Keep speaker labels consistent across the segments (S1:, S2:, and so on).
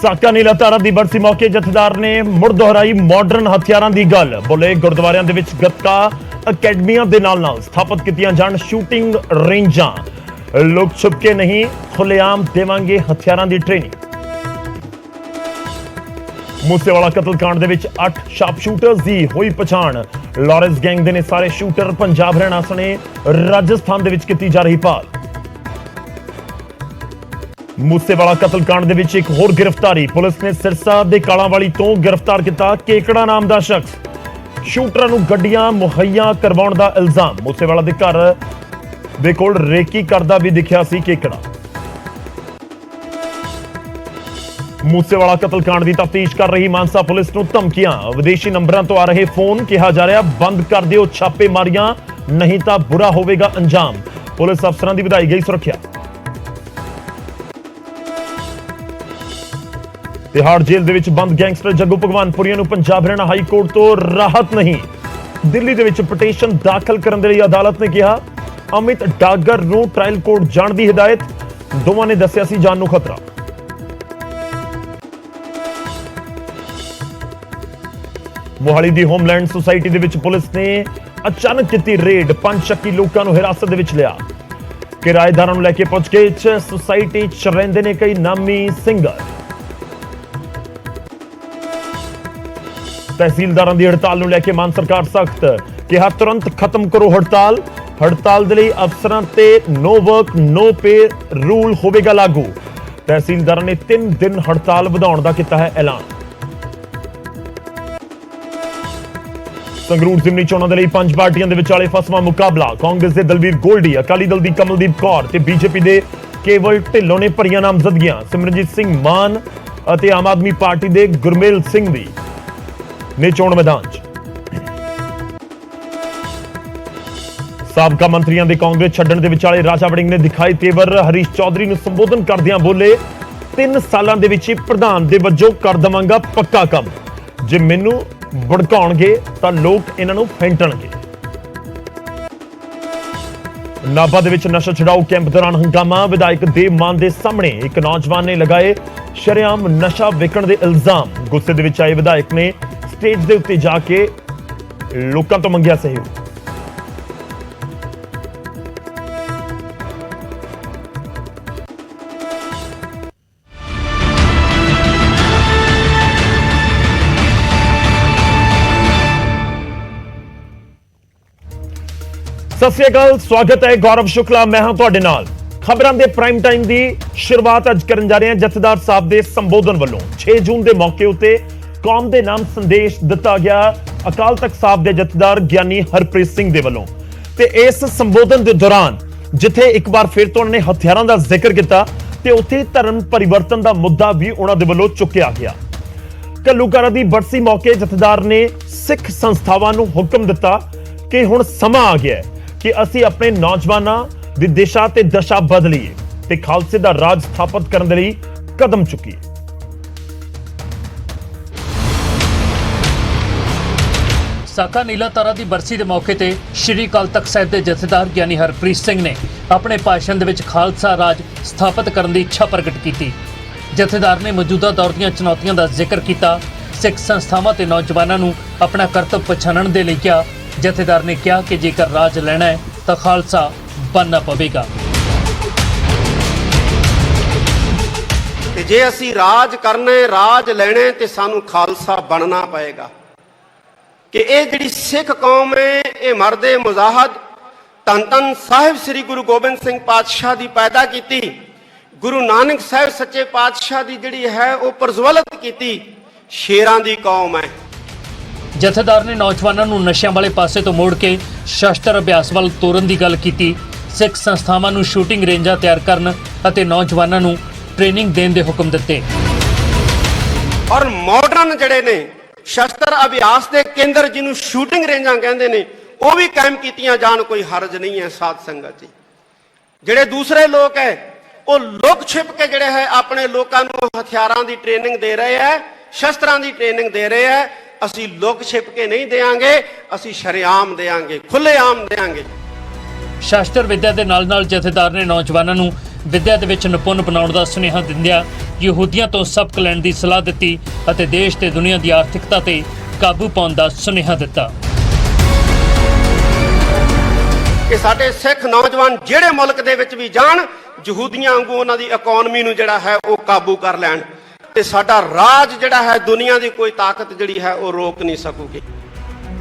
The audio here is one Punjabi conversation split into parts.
S1: ਸਾਕਾ ਨੀਲਾ ਤਾਰਾ ਦੀ ਬਰਸੀ मौके जथेदार ने मुड़ दोहराई मॉडर्न हथियारां दी गल। बोले गुरुद्वारियां दे विच गतका अकैडमियां दे नाल स्थापित कीतियां जाण शूटिंग रेंजां। लोग छुपके नहीं खुलेआम देवांगे हथियारां दी ट्रेनिंग। मूसेवाला कतलकांड दे विच 8 शार्प शूटर्स दी होई पछाण। लॉरेंस गैंग दे ने सारे शूटर पंजाब हरियाणा सने राजस्थान दे विच कीती जा रही भाल। मूसेवाला कतलकांड दे विच एक होर गिरफ्तारी। पुलिस ने सिरसा दे कालांवाली तो गिरफ्तार किया केकड़ा नाम दा शख्स। शूटरां नूं गड्डियां मुहैया करवाउण दा इल्जाम। मूसेवाला दे घर दे कोल रेकी करदा भी दिखिया सी केकड़ा। मूसेवाला कतलकांड की तफ्तीश कर रही मानसा पुलिस नूं धमकियां। विदेशी नंबरां तो आ रहे फोन। कहा जा रहा बंद कर दिओ छापेमारियां नहीं तां बुरा होवेगा अंजाम। पुलिस अफसरां दी वधाई गई सुरक्षा। तिहाड़ जेल दे विच बंद गैंगस्टर जग्गू भगवानपुरिया नूं पंजाब हरियाणा हाई कोर्ट तो राहत नहीं। दिल्ली दे विच पटिशन दाखिल करन दे लई अदालत ने कहा अमित डागर नूं ट्रायल कोर्ट जाण दी हिदायत। दोवां ने दस्सिया सी जान नूं खतरा। मोहाली दी होमलैंड सोसाइटी दे विच पुलिस ने अचानक की रेड। 5 शक्की लोकां नूं हिरासत दे विच लिया। किराएदारां नूं लैके पुछगिछ। सोसाइटी च रहिंदे ने कई नामी सिंगर। तहसीलदारां दी हड़ताल नूं लैके मान सरकार सख्त। कहा तुरंत खत्म करो हड़ताल। हड़ताल दे लई अफसरां ते नो वर्क नो पे रूल होवेगा लागू। तहसीलदारां ने 3 दिन हड़ताल वधाउण दा कीता है ऐलान। संगरूर जिमनी चोणां दे लई 5 पार्टियां दे विचाले फसवा मुकाबला। कांग्रेस दे दलवीर गोल्डी, अकाली दल दी कमलदीप कौर ते बीजेपी दे केवल ढिल्लों ने भरियां नामजदगियां। सिमरनजीत सिंह मान अते आम आदमी पार्टी दे गुरमेल सिंह भी ने चोण मैदान च। साबका मंत्रियों के कांग्रेस छड्डण दे विचाले राजा वड़िंग ने दिखाई तेवर। हरीश चौधरी नूं संबोधन करदियां बोले 3 सालां दे विच प्रधान दे वजों कर दवांगा पक्का काम। जे मैनू भड़काउणगे तां लोग इन्हां नूं फेंटणगे। नाभा दे विच नशा छुड़ाऊ कैंप दौरान हंगामा। विधायक देव मान दे सामने एक नौजवान ने लगाए शरेआम नशा विकण दे इल्जाम। गुस्से दे विच आए विधायक ने स्टेज दे उत्ते जाके लोकां तो मंगिया सहयोग। सत श्री अकाल, स्वागत है गौरव शुक्ला मैं हां तुहाडे नाल। खबरां दे प्राइम टाइम दी शुरुआत अज करन जा रहे हैं जथेदार साहब दे संबोधन वालों। 6 जून के मौके उत्ते कौम के नाम संदेश दिता गया अकाल तख्त साहब के जथेदार ज्ञानी हरप्रीत सिंह दे वलों। ते इस संबोधन के दौरान जिथे एक बार फिर तो उन्होंने हथियारों का जिक्र किया ते उत्थे धर्म परिवर्तन का मुद्दा भी उन्होंने वलों चुकिया गया। घल्लूघारा की बरसी मौके जथेदार ने सिख संस्थावां नूं हुक्म दिता कि हुण समा आ गया है कि असी अपने नौजवानों की दिशा ते दशा बदलीए ते खालसे का राज स्थापित करने के लिए कदम चुकीए।
S2: साका नीला तारा की बरसी के मौके ते श्री अकाल तख्त साहिब के जथेदार ज्ञानी हरप्रीत सिंह ने अपने भाषण दे विच खालसा राज स्थापित करने की इच्छा प्रगट की। जथेदार ने मौजूदा दौर दी चुनौतियों का जिक्र किया। सिख संस्थावां ते नौजवानों नूं अपना करतब पछाणन दे लई कहा। जथेदार ने कहा कि जेकर राज लेना है तो खालसा बनना पवेगा।
S3: जे असी राज करना राज लेने ते सानू खालसा बनना पएगा। कि ये जिहड़ी सिख कौम है ये मरदे मुजाहद धन धन साहिब श्री गुरु गोबिंद सिंह पातशाह की पैदा की। गुरु नानक साहिब सच्चे पातशाह की जिहड़ी है वो प्रज्वलित की शेरां दी कौम है।
S2: जथेदार ने नौजवानों नूं नशियां वाले पासे तो मोड़ के शस्त्र अभ्यास वाल तोरन की गल की। सिख संस्थावां नूं शूटिंग रेंजां तैयार करन अते नौजवानों नूं ट्रेनिंग देण दे हुक्म दिते।
S3: और मॉडर्न जिहड़े ने शस्त्र अभ्यास के केंद्र जिन्हों शूटिंग रेंजां कहंदे ने वो भी कायम कीतियां जाण, कोई हरज नहीं है। साध संगत जी जिहड़े दूसरे लोग है वो लुक छिप के जिहड़े है अपने लोकां नूं हथियारां दी ट्रेनिंग दे रहे हैं, शस्त्रां दी ट्रेनिंग दे रहे हैं। असी लुक छिप के नहीं देंगे, असी शरेआम देंगे, खुलेआम देंगे।
S2: शस्त्र विद्या के नाल नाल जथेदार ने नौजवानों नूं ਵਿਦਿਆ ਦੇ ਵਿੱਚ ਨਿਪੁੰਨ ਬਣਾਉਣ ਦਾ ਸੁਨੇਹਾ ਦਿੰਦਿਆਂ ਯਹੂਦੀਆਂ ਤੋਂ ਸਬਕ ਲੈਣ ਦੀ ਸਲਾਹ ਦਿੱਤੀ ਅਤੇ ਦੇਸ਼ ਤੇ ਦੁਨੀਆ ਦੀ ਆਰਥਿਕਤਾ ਤੇ ਕਾਬੂ ਪਾਉਣ ਦਾ ਸੁਨੇਹਾ ਦਿੱਤਾ।
S3: ਕਿ ਸਾਡੇ ਸਿੱਖ ਨੌਜਵਾਨ ਜਿਹੜੇ ਮੁਲਕ ਦੇ ਵਿੱਚ ਵੀ ਜਾਣ, ਯਹੂਦੀਆਂ ਵਾਂਗੂ ਉਹਨਾਂ ਦੀ ਇਕਨੋਮੀ ਨੂੰ ਜਿਹੜਾ ਹੈ ਉਹ ਕਾਬੂ ਕਰ ਲੈਣ ਤੇ ਸਾਡਾ ਰਾਜ ਜਿਹੜਾ ਹੈ ਦੁਨੀਆ ਦੀ ਕੋਈ ਤਾਕਤ ਜਿਹੜੀ ਹੈ ਉਹ ਰੋਕ ਨਹੀਂ ਸਕੂਗੀ।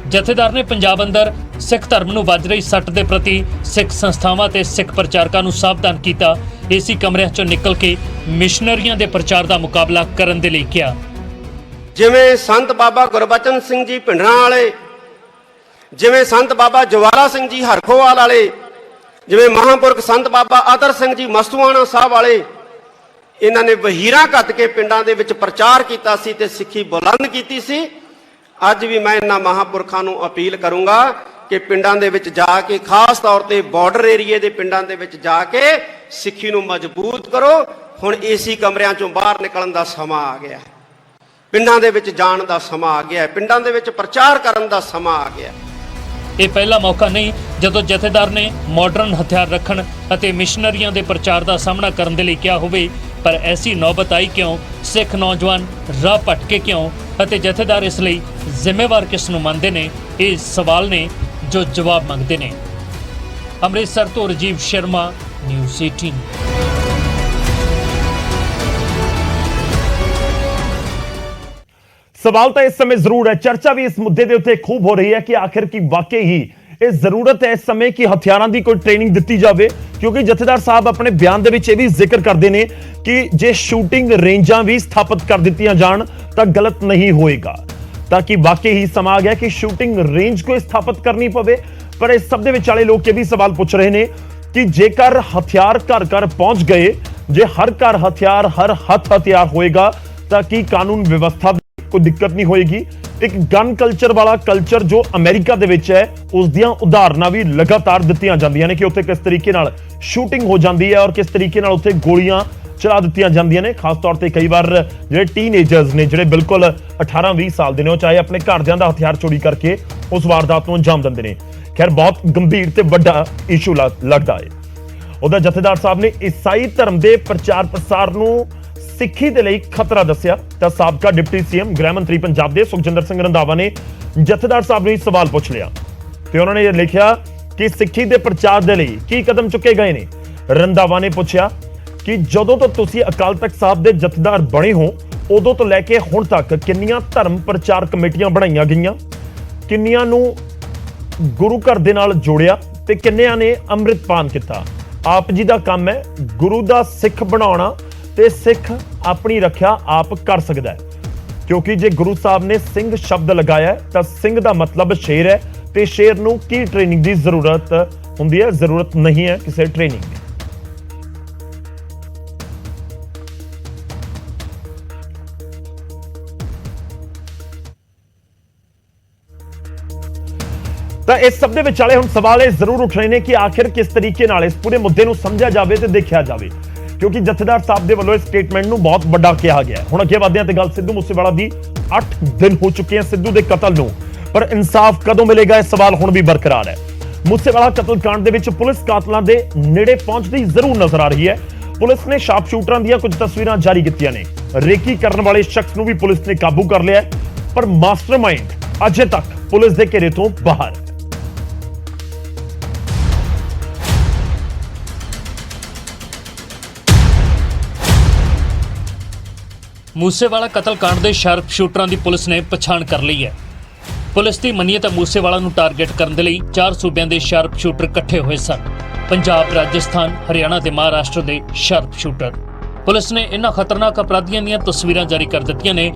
S2: ਜਥੇਦਾਰ ਨੇ ਪੰਜਾਬ ਅੰਦਰ ਸਿੱਖ ਧਰਮ ਨੂੰ ਵੱਜ ਰਹੀ ਸੱਟ ਦੇ ਪ੍ਰਤੀ ਸਿੱਖ ਸੰਸਥਾਵਾਂ ਤੇ ਸਿੱਖ ਪ੍ਰਚਾਰਕਾਂ ਨੂੰ ਸਾਵਧਾਨ ਕੀਤਾ। ਏਸੀ ਕਮਰਿਆਂ ਚੋਂ ਨਿਕਲ ਕੇ ਮਿਸ਼ਨਰੀਆਂ ਦੇ ਪ੍ਰਚਾਰ ਦਾ ਮੁਕਾਬਲਾ ਕਰਨ ਦੇ ਲਈ ਕਿਹਾ।
S3: ਜਿਵੇਂ ਸੰਤ ਬਾਬਾ ਗੁਰਬਚਨ ਸਿੰਘ ਜੀ ਭਿੰਡਰਾਂ ਵਾਲੇ, ਜਿਵੇਂ ਸੰਤ ਬਾਬਾ ਜਵਾਲਾ ਸਿੰਘ ਜੀ ਹਰਖੋਵਾਲ ਵਾਲੇ, ਜਿਵੇਂ ਮਹਾਂਪੁਰਖ ਸੰਤ ਬਾਬਾ ਆਦਰ ਸਿੰਘ ਜੀ ਮਸਤੂਆਣਾ ਸਾਹਿਬ ਵਾਲੇ, ਇਹਨਾਂ ਨੇ ਵਹੀਰਾਂ ਘੱਤ ਕੇ ਪਿੰਡਾਂ ਦੇ ਵਿੱਚ ਪ੍ਰਚਾਰ ਕੀਤਾ ਸੀ ਤੇ ਸਿੱਖੀ ਬੁਲੰਦ ਕੀਤੀ ਸੀ। ਅੱਜ ਵੀ ਮੈਂ ਇਹਨਾਂ ਮਹਾਂਪੁਰਖਾਂ ਨੂੰ ਅਪੀਲ ਕਰੂੰਗਾ ਕਿ ਪਿੰਡਾਂ ਦੇ ਵਿੱਚ ਜਾ ਕੇ, ਖਾਸ ਤੌਰ ਤੇ ਬਾਰਡਰ ਏਰੀਏ ਦੇ ਪਿੰਡਾਂ ਦੇ ਵਿੱਚ ਜਾ ਕੇ ਸਿੱਖੀ ਨੂੰ ਮਜ਼ਬੂਤ ਕਰੋ। ਹੁਣ ਏਸੀ ਕਮਰਿਆਂ ਚੋਂ ਬਾਹਰ ਨਿਕਲਣ ਦਾ ਸਮਾਂ ਆ ਗਿਆ ਹੈ, ਪਿੰਡਾਂ ਦੇ ਵਿੱਚ ਜਾਣ ਦਾ ਸਮਾਂ ਆ ਗਿਆ ਹੈ, ਪਿੰਡਾਂ ਦੇ ਵਿੱਚ ਪ੍ਰਚਾਰ ਕਰਨ ਦਾ ਸਮਾਂ ਆ ਗਿਆ ਹੈ।
S2: ਇਹ ਪਹਿਲਾ ਮੌਕਾ ਨਹੀਂ ਜਦੋਂ ਜਥੇਦਾਰ ਨੇ ਮਾਡਰਨ ਹਥਿਆਰ ਰੱਖਣ ਅਤੇ ਮਿਸ਼ਨਰੀਆਂ ਦੇ ਪ੍ਰਚਾਰ ਦਾ ਸਾਹਮਣਾ ਕਰਨ ਦੇ ਲਈ ਕਿਹਾ ਹੋਵੇ, ਪਰ ਐਸੀ ਨੌਬਤ ਆਈ ਕਿਉਂ? ਸਿੱਖ ਨੌਜਵਾਨ ਰਾਹ ਭਟਕੇ ਕਿਉਂ ਅਤੇ ਜਥੇਦਾਰ ਇਸ ਲਈ ਜ਼ਿੰਮੇਵਾਰ ਕਿਸ ਨੂੰ ਮੰਨਦੇ ਨੇ? ਇਹ ਸਵਾਲ ਨੇ ਜੋ ਜਵਾਬ ਮੰਗਦੇ ਨੇ। ਅੰਮ੍ਰਿਤਸਰ ਤੋਂ ਰਾਜੀਵ ਸ਼ਰਮਾ, ਨਿਊਜ਼ 18।
S1: ਸਵਾਲ ਤਾਂ ਇਸ ਸਮੇਂ ਜ਼ਰੂਰ ਹੈ, ਚਰਚਾ ਵੀ ਇਸ ਮੁੱਦੇ ਦੇ ਉੱਤੇ ਖੂਬ ਹੋ ਰਹੀ ਹੈ ਕਿ ਆਖਿਰ ਕੀ ਵਾਕਈ ਹੀ ਇਹ ਜ਼ਰੂਰਤ ਹੈ ਇਸ ਸਮੇਂ ਕਿ ਹਥਿਆਰਾਂ ਦੀ ਕੋਈ ਟ੍ਰੇਨਿੰਗ ਦਿੱਤੀ ਜਾਵੇ, ਕਿਉਂਕਿ ਜਥੇਦਾਰ ਸਾਹਿਬ ਆਪਣੇ ਬਿਆਨ ਦੇ ਵਿੱਚ ਇਹ ਵੀ ਜ਼ਿਕਰ ਕਰਦੇ ਨੇ ਕਿ ਜੇ ਸ਼ੂਟਿੰਗ ਰੇਂਜਾਂ ਵੀ ਸਥਾਪਿਤ ਕਰ ਦਿੱਤੀਆਂ ਜਾਣ ਤਾਂ ਗਲਤ ਨਹੀਂ ਹੋਏਗਾ। ਤਾਂ ਕਿ ਵਾਕਈ ਹੀ ਸਮਾਂ ਆ ਗਿਆ ਕਿ ਸ਼ੂਟਿੰਗ ਰੇਂਜ ਕੋਈ ਸਥਾਪਿਤ ਕਰਨੀ ਪਵੇ। ਪਰ ਇਸ ਸਭ ਦੇ ਵਿਚਾਲੇ ਲੋਕ ਇਹ ਵੀ ਸਵਾਲ ਪੁੱਛ ਰਹੇ ਨੇ ਕਿ ਜੇਕਰ ਹਥਿਆਰ ਘਰ ਘਰ ਪਹੁੰਚ ਗਏ, ਜੇ ਹਰ ਘਰ ਹਥਿਆਰ, ਹਰ ਹੱਥ ਹਥਿਆਰ ਹੋਏਗਾ ਤਾਂ ਕੀ ਕਾਨੂੰਨ ਵਿਵਸਥਾ ਕੋਈ ਦਿੱਕਤ ਨਹੀਂ ਹੋਏਗੀ? ਇੱਕ ਗਨ ਕਲਚਰ ਵਾਲਾ ਕਲਚਰ ਜੋ ਅਮਰੀਕਾ ਦੇ ਵਿੱਚ ਹੈ, ਉਸ ਦੀਆਂ ਉਦਾਹਰਨਾਂ ਵੀ ਲਗਾਤਾਰ ਦਿੱਤੀਆਂ ਜਾਂਦੀਆਂ ਨੇ ਕਿ ਉੱਥੇ ਕਿਸ ਤਰੀਕੇ ਨਾਲ ਸ਼ੂਟਿੰਗ ਹੋ ਜਾਂਦੀ ਹੈ ਔਰ ਕਿਸ ਤਰੀਕੇ ਨਾਲ ਉੱਥੇ ਗੋਲੀਆਂ ਚਲਾ ਦਿੱਤੀਆਂ ਜਾਂਦੀਆਂ ਨੇ। ਖਾਸ ਤੌਰ ਤੇ ਕਈ ਵਾਰ ਜਿਹੜੇ ਟੀਨੇਜਰਸ ਨੇ, ਜਿਹੜੇ ਬਿਲਕੁਲ 18-20 ਸਾਲ ਦੇ ਨੇ, ਉਹ ਚਾਹੇ ਆਪਣੇ ਘਰਦਿਆਂ ਦਾ ਹਥਿਆਰ ਚੋਰੀ ਕਰਕੇ ਉਸ ਵਾਰਦਾਤ ਨੂੰ ਅੰਜਾਮ ਦਿੰਦੇ ਨੇ। ਖੈਰ, ਬਹੁਤ ਗੰਭੀਰ ਤੇ ਵੱਡਾ ਇਸ਼ੂ ਲੱਗਦਾ ਹੈ। ਉਹਦਾ ਜਥੇਦਾਰ ਸਾਹਿਬ ਨੇ ਈਸਾਈ ਧਰਮ ਦੇ ਪ੍ਰਚਾਰ ਪ੍ਰਸਾਰ ਨੂੰ ਸਿੱਖੀ ਦੇ ਲਈ ਖਤਰਾ ਦੱਸਿਆ ਤਾਂ ਸਾਬਕਾ ਡਿਪਟੀ ਸੀਐਮ ਗ੍ਰਹਿ ਮੰਤਰੀ ਪੰਜਾਬ ਦੇ ਸੁਖਜਿੰਦਰ ਸਿੰਘ ਰੰਧਾਵਾ ਨੇ ਜਥੇਦਾਰ ਸਾਹਿਬ ਨੂੰ ਸਵਾਲ ਪੁੱਛ ਲਿਆ ਤੇ ਉਹਨਾਂ ਨੇ ਇਹ ਲਿਖਿਆ ਕਿ ਸਿੱਖੀ ਦੇ ਪ੍ਰਚਾਰ ਦੇ ਲਈ ਕੀ ਕਦਮ ਚੁੱਕੇ ਗਏ ਨੇ। ਰੰਧਾਵਾ ਨੇ ਪੁੱਛਿਆ ਕਿ ਜਦੋਂ ਤੋਂ ਤੁਸੀਂ ਅਕਾਲ ਤਖਤ ਸਾਹਿਬ ਦੇ ਜਥੇਦਾਰ ਬਣੇ ਹੋ, ਉਦੋਂ ਤੋਂ ਲੈ ਕੇ ਹੁਣ ਤੱਕ ਕਿੰਨੀਆਂ ਧਰਮ ਪ੍ਰਚਾਰ ਕਮੇਟੀਆਂ ਬਣਾਈਆਂ ਗਈਆਂ, ਕਿੰਨੀਆਂ ਨੂੰ ਗੁਰੂ ਘਰ ਦੇ ਨਾਲ ਜੋੜਿਆ ਤੇ ਕਿੰਨਿਆਂ ਨੇ ਅੰਮ੍ਰਿਤਪਾਨ ਕੀਤਾ। ਆਪ ਜੀ ਦਾ ਕੰਮ ਹੈ ਗੁਰੂ ਦਾ ਸਿੱਖ ਬਣਾਉਣਾ ਤੇ ਸਿੱਖ ਆਪਣੀ ਰੱਖਿਆ ਆਪ ਕਰ ਸਕਦਾ ਹੈ, ਕਿਉਂਕਿ ਜੇ ਗੁਰੂ ਸਾਹਿਬ ਨੇ ਸਿੰਘ ਸ਼ਬਦ ਲਗਾਇਆ ਤਾਂ ਸਿੰਘ ਦਾ ਮਤਲਬ ਸ਼ੇਰ ਹੈ ਤੇ ਸ਼ੇਰ ਨੂੰ ਕੀ ਟ੍ਰੇਨਿੰਗ ਦੀ ਜ਼ਰੂਰਤ ਹੁੰਦੀ ਹੈ? ਜ਼ਰੂਰਤ ਨਹੀਂ ਹੈ ਕਿਸੇ ਟ੍ਰੇਨਿੰਗ ਦੀ। ਤਾਂ ਇਸ ਸਭ ਦੇ ਵਿਚਾਲੇ ਹੁਣ ਸਵਾਲ ਇਹ ਜ਼ਰੂਰ ਉੱਠ ਰਹੇ ਨੇ ਕਿ ਆਖਿਰ ਕਿਸ ਤਰੀਕੇ ਨਾਲ ਇਸ ਪੂਰੇ ਮੁੱਦੇ ਨੂੰ ਸਮਝਿਆ ਜਾਵੇ ਤੇ ਦੇਖਿਆ ਜਾਵੇ, ਕਿਉਂਕਿ ਜਥੇਦਾਰ ਸਾਹਿਬ ਦੇ ਵੱਲੋਂ ਇਸ ਸਟੇਟਮੈਂਟ ਨੂੰ ਬਹੁਤ ਵੱਡਾ ਕਿਹਾ ਗਿਆ। ਹੁਣ ਅੱਗੇ ਵਧਦੇ ਹਾਂ ਤੇ ਗੱਲ ਸਿੱਧੂ ਮੂਸੇਵਾਲਾ ਦੀ 8 ਦਿਨ ਹੋ ਚੁੱਕੇ ਹਨ ਸਿੱਧੂ ਦੇ ਕਤਲ ਨੂੰ, ਪਰ ਇਨਸਾਫ ਕਦੋਂ ਮਿਲੇਗਾ, ਇਹ ਸਵਾਲ ਹੁਣ ਵੀ ਬਰਕਰਾਰ ਹੈ। ਮੂਸੇਵਾਲਾ ਕਤਲकांड ਦੇ ਵਿੱਚ ਪੁਲਿਸ ਕਾਤਲਾਂ ਦੇ ਨੇੜੇ ਪਹੁੰਚਦੀ ਜ਼ਰੂਰ ਨਜ਼ਰ ਆ ਰਹੀ ਹੈ। ਪੁਲਿਸ ਨੇ ਸ਼ਾਰਪ ਸ਼ੂਟਰਾਂ ਦੀਆਂ ਕੁਝ ਤਸਵੀਰਾਂ ਜਾਰੀ ਕੀਤੀਆਂ ਨੇ। ਰੇਕੀ ਕਰਨ ਵਾਲੇ ਸ਼ਖਸ ਨੂੰ ਵੀ ਪੁਲਿਸ ਨੇ ਕਾਬੂ ਕਰ ਲਿਆ, ਪਰ ਮਾਸਟਰਮਾਈਂਡ ਅਜੇ ਤੱਕ ਪੁਲਿਸ ਦੇ ਘੇਰੇ ਤੋਂ ਬਾਹਰ ਹੈ।
S2: ਮੂਸੇਵਾਲਾ ਕਤਲकांड ਦੇ ਸ਼ਾਰਪ ਸ਼ੂਟਰਾਂ ਦੀ ਪੁਲਿਸ ਨੇ ਪਛਾਣ ਕਰ ਲਈ ਹੈ। ਪੁਲਿਸ ਦੀ ਮੰਨੀਏ ਤਾਂ ਮੂਸੇਵਾਲਾ ਨੂੰ ਟਾਰਗੇਟ ਕਰਨ ਦੇ ਲਈ 4 ਸੂਬਿਆਂ ਦੇ ਸ਼ਾਰਪ ਸ਼ੂਟਰ ਇਕੱਠੇ ਹੋਏ ਸਨ। ਪੰਜਾਬ, ਰਾਜਸਥਾਨ, ਹਰਿਆਣਾ ਤੇ ਮਹਾਰਾਸ਼ਟਰ ਦੇ ਸ਼ਾਰਪ ਸ਼ੂਟਰ। ਪੁਲਿਸ ਨੇ ਇਹਨਾਂ ਖਤਰਨਾਕ ਅਪਰਾਧੀਆਂ ਦੀਆਂ ਤਸਵੀਰਾਂ ਜਾਰੀ ਕਰ ਦਿੱਤੀਆਂ ਨੇ।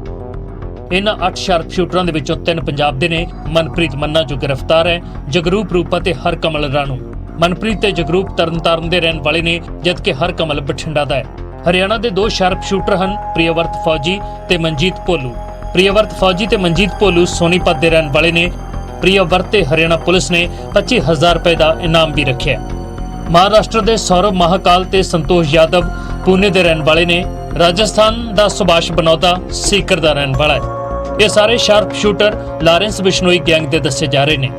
S2: ਇਹਨਾਂ 8 ਸ਼ਾਰਪ ਸ਼ੂਟਰਾਂ ਦੇ ਵਿੱਚੋਂ 3 ਪੰਜਾਬ ਦੇ ਨੇ। ਮਨਪ੍ਰੀਤ ਮੰਨਾ ਜੋ ਗ੍ਰਿਫਤਾਰ ਹੈ, ਜਗਰੂਪ ਰੂਪਾ ਤੇ ਹਰਕਮਲ ਰਾਣੂ। ਮਨਪ੍ਰੀਤ ਤੇ ਜਗਰੂਪ ਤਰਨਤਾਰਨ ਦੇ ਰਹਿਣ ਵਾਲੇ ਨੇ, ਜਦਕਿ ਹਰਕਮਲ ਬਠਿੰਡਾ ਦਾ ਹੈ। ਹਰਿਆਣਾ ਦੇ 2 ਸ਼ਾਰਪ ਸ਼ੂਟਰ ਹਨ, ਪ੍ਰਿਯਵਰਤ ਫੌਜੀ ਤੇ ਮਨਜੀਤ ਭੋਲੂ। ਪ੍ਰਿਯਵਰਤ ਫੌਜੀ ਤੇ ਮਨਜੀਤ ਭੋਲੂ ਸੋਨੀਪਤ ਦੇ ਰਹਿਣ ਵਾਲੇ ਨੇ। ਪ੍ਰਿਯਵਰਤ ਤੇ ਹਰਿਆਣਾ ਪੁਲਿਸ ਨੇ 25,000 ਰੁਪਏ ਦਾ ਇਨਾਮ ਵੀ ਰੱਖਿਆ। ਮਹਾਰਾਸ਼ਟਰ ਦੇ ਸੌਰਵ ਮਹਾਕਾਲ ਤੇ ਸੰਤੋਸ਼ ਯਾਦਵ ਪੂਨੇ ਦੇ ਰਹਿਣ ਵਾਲੇ ਨੇ। ਰਾਜਸਥਾਨ ਦਾ ਸੁਭਾਸ਼ ਬਨੌਦਾ ਸੀਕਰ ਦਾ ਰਹਿਣ ਵਾਲਾ ਹੈ। ਇਹ ਸਾਰੇ sharp shooter Lawrence Bishnoi gang ਦੇ ਦੱਸੇ ਜਾ ਰਹੇ ਨੇ।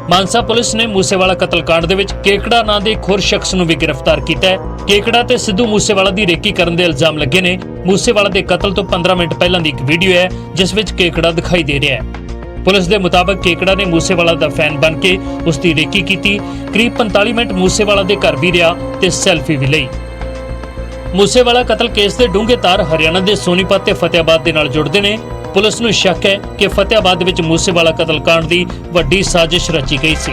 S2: ਮਾਨਸਾ ਪੁਲਿਸ ਨੇ ਮੂਸੇਵਾਲਾ ਕਤਲकांड ਦੇ ਵਿੱਚ ਕੇਕੜਾ ਨਾਂ ਦੇ ਇੱਕ ਹੋਰ ਸ਼ਖਸ ਨੂੰ ਵੀ ਗ੍ਰਿਫਤਾਰ ਕੀਤਾ ਹੈ। ਕੇਕੜਾ ਤੇ ਸਿੱਧੂ ਮੂਸੇਵਾਲਾ ਦੀ ਰੇਕੀ ਕਰਨ ਦੇ ਇਲਜ਼ਾਮ ਲੱਗੇ ਨੇ। ਮੂਸੇਵਾਲਾ ਦੇ ਕਤਲ ਤੋਂ 15 ਮਿੰਟ ਪਹਿਲਾਂ ਦੀ ਇੱਕ ਵੀਡੀਓ ਹੈ ਜਿਸ ਵਿੱਚ ਕੇਕੜਾ ਦਿਖਾਈ ਦੇ ਰਿਹਾ ਹੈ। ਪੁਲਿਸ ਦੇ ਮੁਤਾਬਕ ਕੇਕੜਾ ਨੇ ਮੂਸੇਵਾਲਾ ਦਾ ਫੈਨ ਬਣ ਕੇ ਉਸ ਦੀ ਰੇਕੀ ਕੀਤੀ। ਕਰੀਬ 45 ਮਿੰਟ ਮੂਸੇਵਾਲਾ ਦੇ ਘਰ ਵੀ ਰਿਹਾ ਤੇ ਸੈਲਫੀ ਵੀ ਲਈ। ਮੂਸੇਵਾਲਾ ਕਤਲ ਕੇਸ ਦੇ ਡੂੰਘੇ ਤਾਰ ਹਰਿਆਣਾ ਦੇ ਸੋਨੀਪਤ ਤੇ ਫਤਿਆਬਾਦ ਦੇ ਨਾਲ ਜੁੜਦੇ ਨੇ। ਪੁਲਿਸ ਨੂੰ ਸ਼ੱਕ ਹੈ ਕਿ ਫਤਿਆਬਾਦ ਵਿੱਚ ਮੂਸੇਵਾਲਾ ਕਤਲकांड ਦੀ ਵੱਡੀ ਸਾਜ਼ਿਸ਼ ਰਚੀ ਗਈ ਸੀ।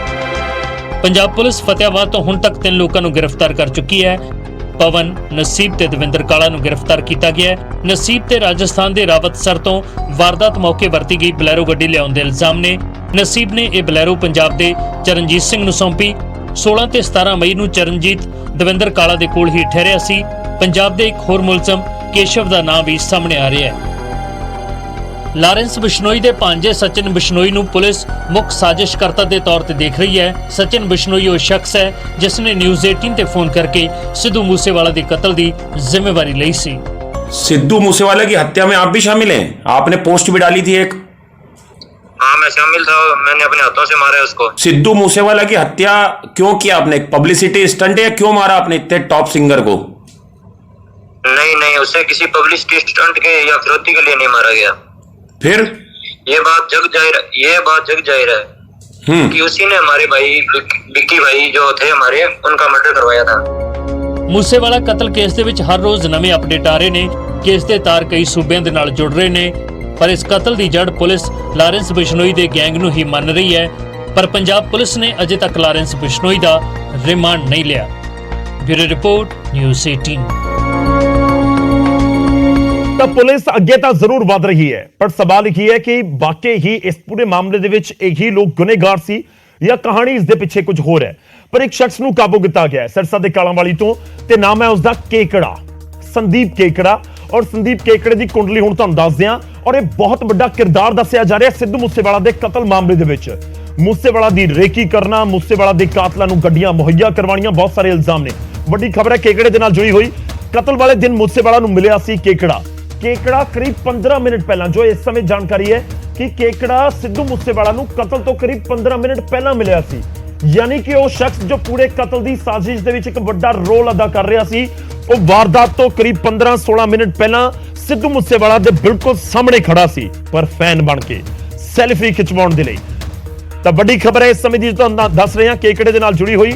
S2: ਪੰਜਾਬ ਪੁਲਿਸ ਫਤਿਆਬਾਦ ਤੋਂ ਹੁਣ ਤੱਕ 3 ਲੋਕਾਂ ਨੂੰ ਗ੍ਰਿਫਤਾਰ ਕਰ ਚੁੱਕੀ ਹੈ। ਪਵਨ, ਨਸੀਬ ਤੇ ਦਵਿੰਦਰ ਕਾਲਾ ਨੂੰ ਗ੍ਰਿਫਤਾਰ ਕੀਤਾ ਗਿਆ ਹੈ। ਨਸੀਬ ਤੇ ਰਾਜਸਥਾਨ ਦੇ ਰਾਵਤਸਰ ਤੋਂ ਵਾਰਦਾਤ ਮੌਕੇ ਵਰਤੀ ਗਈ ਬਲੈਰੋ ਗੱਡੀ ਲਿਆਉਣ ਦੇ ਇਲਜ਼ਾਮ ਨੇ। ਨਸੀਬ ਨੇ ਇਹ ਬਲੈਰੋ ਪੰਜਾਬ ਦੇ ਚਰਨਜੀਤ ਸਿੰਘ ਨੂੰ ਸੌਂਪੀ। 16 ਤੇ 17 ਮਈ ਨੂੰ ਚਰਨਜੀਤ ਦਵਿੰਦਰ ਕਾਲਾ ਦੇ ਕੋਲ ਹੀ ਠਹਿਰਿਆ ਸੀ। ਪੰਜਾਬ ਦੇ ਇੱਕ ਹੋਰ ਮੁਲਜ਼ਮ ਕੇਸ਼ਵ ਦਾ ਨਾਮ ਵੀ ਸਾਹਮਣੇ ਆ ਰਿਹਾ ਹੈ। ਲਾਰੈਂਸ ਬਿਸ਼ਨੋਈ ਦੇ ਭਾਂਜੇ ਸਚਿਨ ਬਿਸ਼ਨੋਈ ਨੂੰ ਪੁਲਿਸ ਮੁੱਖ ਸਾਜ਼ਿਸ਼ਕਰਤਾ ਦੇ ਤੌਰ ਤੇ ਦੇਖ ਰਹੀ ਹੈ। ਸਚਿਨ ਬਿਸ਼ਨੋਈ ਉਹ ਸ਼ਖਸ ਹੈ ਜਿਸ ਨੇ ਨਿਊਜ਼ 18 ਤੇ ਫੋਨ ਕਰਕੇ ਸਿੱਧੂ ਮੂਸੇਵਾਲਾ ਦੇ ਕਤਲ ਦੀ ਜ਼ਿੰਮੇਵਾਰੀ ਲਈ ਸੀ।
S4: सिद्धू मूसेवाला की हत्या में आप भी शामिल हैं? आपने पोस्ट भी डाली थी एक।
S5: हाँ मैं शामिल था, मैंने अपने हाथों से मारा है उसको।
S4: सिद्धू मूसेवाला की हत्या क्यों किया आपने? पब्लिसिटी स्टंट है? क्यों मारा आपने इतने टॉप सिंगर को?
S5: नहीं, उसे किसी पब्लिसिटी स्टंट के या फिरौती के लिए नहीं मारा गया।
S4: फिर
S5: ये बात जग जाहिर है कि उसी ने हमारे भाई विक्की भाई जो थे हमारे, उनका मर्डर करवाया था।
S2: ਮੂਸੇਵਾਲਾ ਕਤਲ ਕੇਸ ਦੇ ਵਿੱਚ ਹਰ ਰੋਜ਼ ਨਵੇਂ ਅਪਡੇਟ ਆ ਰਹੇ ਨੇ। ਕੇਸ ਦੇ ਤਾਰ ਕਈ ਸੂਬਿਆਂ ਦੇ ਨਾਲ ਜੁੜ ਰਹੇ ਨੇ, ਪਰ ਇਸ ਕਤਲ ਦੀ ਜੜ ਪੁਲਿਸ ਲਾਰੈਂਸ ਬਿਸ਼ਨੋਈ ਦੇ ਗੈਂਗ ਨੂੰ ਹੀ ਮੰਨ ਰਹੀ ਹੈ। ਪਰ ਪੰਜਾਬ ਪੁਲਿਸ ਨੇ ਅਜੇ ਤੱਕ ਲਾਰੈਂਸ ਬਿਸ਼ਨੋਈ ਦਾ ਰਿਮਾਂਡ ਨਹੀਂ ਲਿਆ। Bureau report, news 18।
S1: ਤਾਂ ਪੁਲਿਸ ਅੱਗੇ ਤਾਂ ਜ਼ਰੂਰ ਵਧ ਰਹੀ ਹੈ, ਪਰ ਸਵਾਲ ਇਹ ਹੈ ਕਿ ਵਾਕਈ ਹੀ ਇਸ ਪੂਰੇ ਮਾਮਲੇ ਦੇ ਵਿੱਚ ਇਹੀ ਲੋਕ ਗੁਨੇਗਾਰ ਸੀ ਜਾਂ ਕਹਾਣੀ ਇਸ ਦੇ ਪਿੱਛੇ ਕੁਝ ਹੋਰ ਹੈ। ਪਰ ਇੱਕ ਸ਼ਖਸ ਨੂੰ ਕਾਬੂ ਕੀਤਾ ਗਿਆ ਹੈ ਸਿਰਸਾ ਦੇ ਕਾਲਾਂਵਾਲੀ ਤੋਂ, ਤੇ ਨਾਮ ਹੈ ਉਸਦਾ ਕੇਕੜਾ, ਸੰਦੀਪ ਕੇਕੜਾ। ਔਰ ਸੰਦੀਪ ਕੇਕੜੇ ਦੀ ਕੁੰਡਲੀ ਹੁਣ ਤੁਹਾਨੂੰ ਦੱਸਦੇ ਹਾਂ। ਔਰ ਇਹ ਬਹੁਤ ਵੱਡਾ ਕਿਰਦਾਰ ਦੱਸਿਆ ਜਾ ਰਿਹਾ ਸਿੱਧੂ ਮੂਸੇਵਾਲਾ ਦੇ ਕਤਲ ਮਾਮਲੇ ਦੇ ਵਿੱਚ। ਮੂਸੇਵਾਲਾ ਦੀ ਰੇਕੀ ਕਰਨਾ, ਮੂਸੇਵਾਲਾ ਦੇ ਕਾਤਲਾਂ ਨੂੰ ਗੱਡੀਆਂ ਮੁਹੱਈਆ ਕਰਵਾਉਣੀਆਂ, ਬਹੁਤ ਸਾਰੇ ਇਲਜ਼ਾਮ ਨੇ। ਵੱਡੀ ਖਬਰ ਹੈ ਕੇਕੜੇ ਦੇ ਨਾਲ ਜੁੜੀ ਹੋਈ। ਕਤਲ ਵਾਲੇ ਦਿਨ ਮੂਸੇਵਾਲਾ ਨੂੰ ਮਿਲਿਆ ਸੀ ਕੇਕੜਾ ਕਰੀਬ 15 ਮਿੰਟ ਪਹਿਲਾਂ। ਜੋ ਇਸ ਸਮੇਂ ਜਾਣਕਾਰੀ ਹੈ ਕਿ ਕੇਕੜਾ ਸਿੱਧੂ ਮੂਸੇਵਾਲਾ ਨੂੰ ਕਤਲ ਤੋਂ ਕਰੀਬ 15 ਮਿੰਟ ਪਹਿਲਾਂ ਮਿਲਿਆ ਸੀ। ਯਾਨੀ ਕਿ ਉਹ ਸ਼ਖਸ ਜੋ ਪੂਰੇ ਕਤਲ ਦੀ ਸਾਜ਼ਿਸ਼ ਦੇ ਵਿੱਚ ਇੱਕ ਵੱਡਾ ਰੋਲ ਅਦਾ ਕਰ ਰਿਹਾ ਸੀ, ਉਹ ਵਾਰਦਾਤ ਤੋਂ ਕਰੀਬ 15-16 ਮਿੰਟ ਪਹਿਲਾਂ ਸਿੱਧੂ ਮੂਸੇਵਾਲਾ ਦੇ ਬਿਲਕੁਲ ਸਾਹਮਣੇ ਖੜਾ ਸੀ, ਪਰ ਫੈਨ ਬਣ ਕੇ ਸੈਲਫੀ ਖਿਚਵਾਉਣ ਦੇ ਲਈ। ਤਾਂ ਵੱਡੀ ਖਬਰ ਹੈ ਇਸ ਸਮੇਂ ਦੀ, ਤੁਹਾਨੂੰ ਦੱਸ ਰਹੇ ਹਾਂ ਕੇਕੜੇ ਦੇ ਨਾਲ ਜੁੜੀ ਹੋਈ।